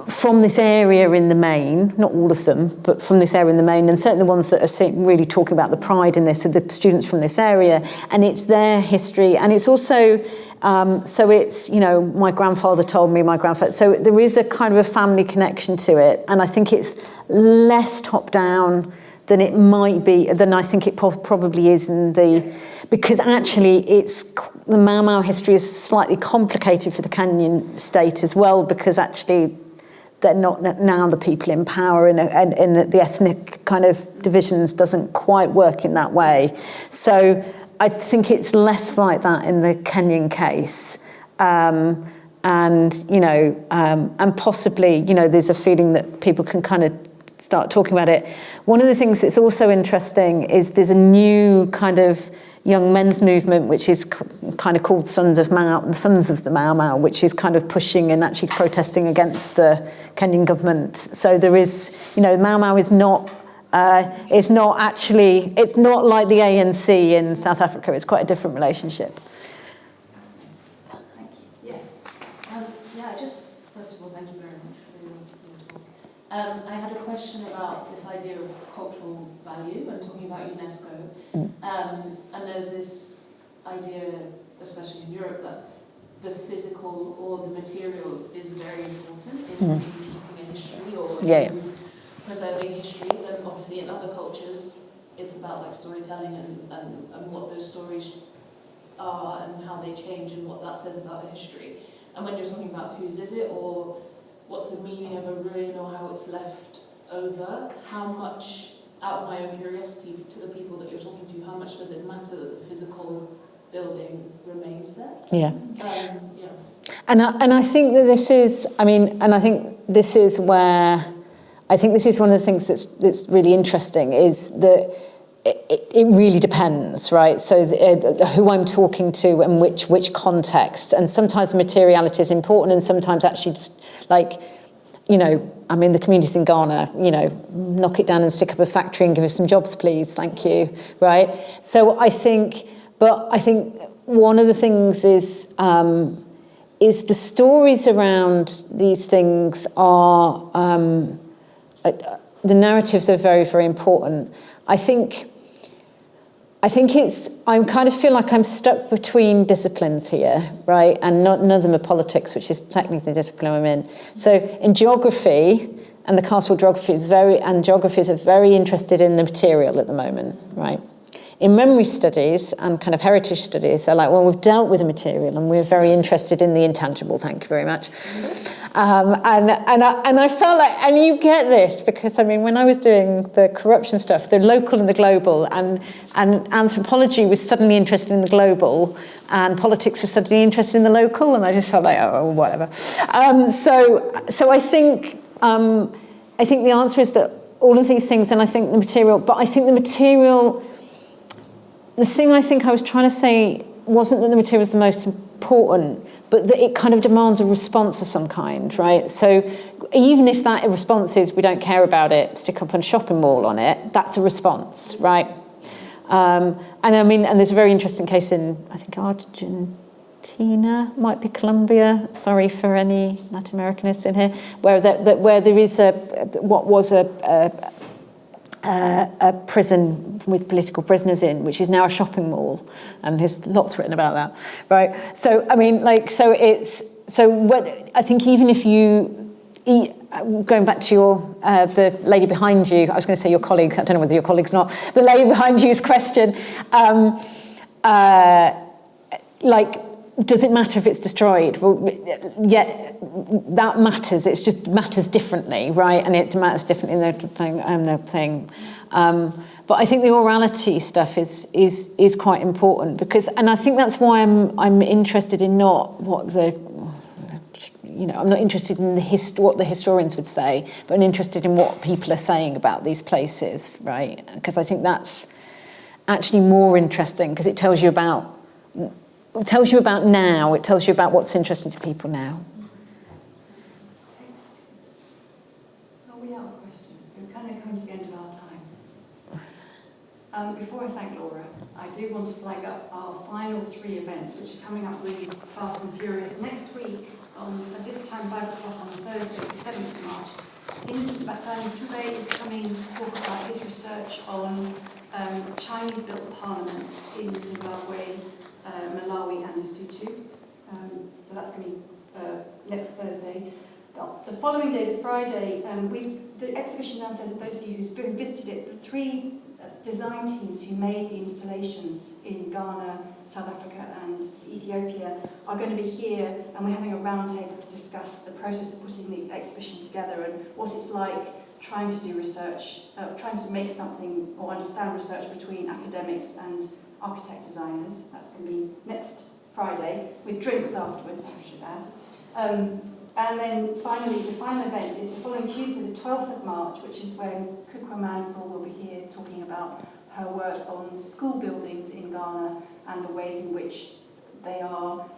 from this area in the main, not all of them, but from this area in the main, and certainly the ones that are really talking about the pride in this are the students from this area, and it's their history, and it's also, so it's, you know, my grandfather told me, so there is a kind of a family connection to it, and I think it's less top-down than it might be, than I think it probably is because actually the Mau history is slightly complicated for the Kenyan state as well, because actually they're not now the people in power, and the ethnic kind of divisions doesn't quite work in that way. So I think it's less like that in the Kenyan case. And possibly, there's a feeling that people can kind of start talking about it. One of the things that's also interesting is there's a new kind of young men's movement, which is kind of called Sons of the Mau Mau, which is kind of pushing and actually protesting against the Kenyan government. So there is, Mau Mau is not actually, it's not like the ANC in South Africa. It's quite a different relationship. Thank you. Yes. First of all, thank you very much for your talk. I had a question about this idea of cultural value and talking about UNESCO. And there's this idea, especially in Europe, that the physical or the material is very important in keeping a history or in preserving histories. And obviously in other cultures, it's about like storytelling and what those stories are and how they change and what that says about a history. And when you're talking about whose is it or what's the meaning of a ruin or how it's left over, how much, out of my own curiosity to the people that you're talking to, how much does it matter that the physical building remains there? Yeah. And I think that this is, I think this is one of the things that's really interesting is that it really depends, right? So who I'm talking to and which context, and sometimes materiality is important, and sometimes actually just like, the communities in Ghana, knock it down and stick up a factory and give us some jobs, please, thank you, right? So I think one of the things is the stories around these things are, the narratives are very, very important. I kind of feel like I'm stuck between disciplines here, right? And none of them are politics, which is technically the discipline I'm in. So in geography, and the Castle geographies are very interested in the material at the moment, right? In memory studies and kind of heritage studies, they're like, well, we've dealt with the material and we're very interested in the intangible, thank you very much. And I felt like, and you get this, because when I was doing the corruption stuff, the local and the global, and anthropology was suddenly interested in the global, and politics was suddenly interested in the local, and I just felt like, oh, whatever. So I think the answer is that all of these things, and I think the material, the thing I think I was trying to say wasn't that the material is the most important, but that it kind of demands a response of some kind, right? So even if that response is we don't care about it, stick up a shopping mall on it, that's a response, right? And there's a very interesting case in, I think, Argentina, might be Colombia, sorry for any Latin Americanists in here, where there is what was a prison with political prisoners in, which is now a shopping mall, and there's lots written about that, right? So what I think, even if you going back to your the lady behind you, I was going to say your colleague, I don't know whether your colleague's not, the lady behind you's question, does it matter if it's destroyed? Well, yeah, that matters. It just matters differently, right? And it matters differently in the thing. But I think the orality stuff is quite important, because, and I think that's why I'm interested in not what I'm not interested in what the historians would say, but I'm interested in what people are saying about these places, right? Because I think that's actually more interesting, because it tells you about now, it tells you about what's interesting to people now. Are we out of questions? We're kind of coming to the end of our time. Before I thank Laura, I do want to flag up our final 3 events, which are coming up really fast and furious. Next week, at this time, 5 o'clock on Thursday, the 7th of March, Innocent Batsani Toure is coming to talk about his research on Chinese-built parliaments in Zimbabwe, Malawi and Lesotho. So that's going to be next Thursday. The following day, the Friday, the exhibition downstairs, for those of you who've visited it, the 3 design teams who made the installations in Ghana, South Africa and Ethiopia are going to be here, and we're having a roundtable to discuss the process of putting the exhibition together and what it's like trying to do research, trying to make something or understand research between academics and architect designers. That's going to be next Friday, with drinks afterwards, I should add. And then finally, the final event is the following Tuesday, the 12th of March, which is when Kukwa Manful will be here talking about her work on school buildings in Ghana and the ways in which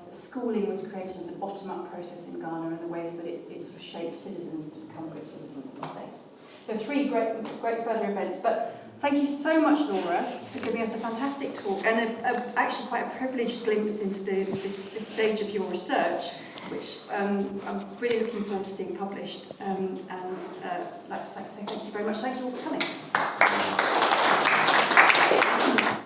schooling was created as a bottom-up process in Ghana and the ways that it sort of shapes citizens to become good citizens of the state. So 3 great further events. But thank you so much, Laura, for giving us a fantastic talk and actually quite a privileged glimpse into this stage of your research, which I'm really looking forward to seeing published. And I'd like to say thank you very much. Thank you all for coming.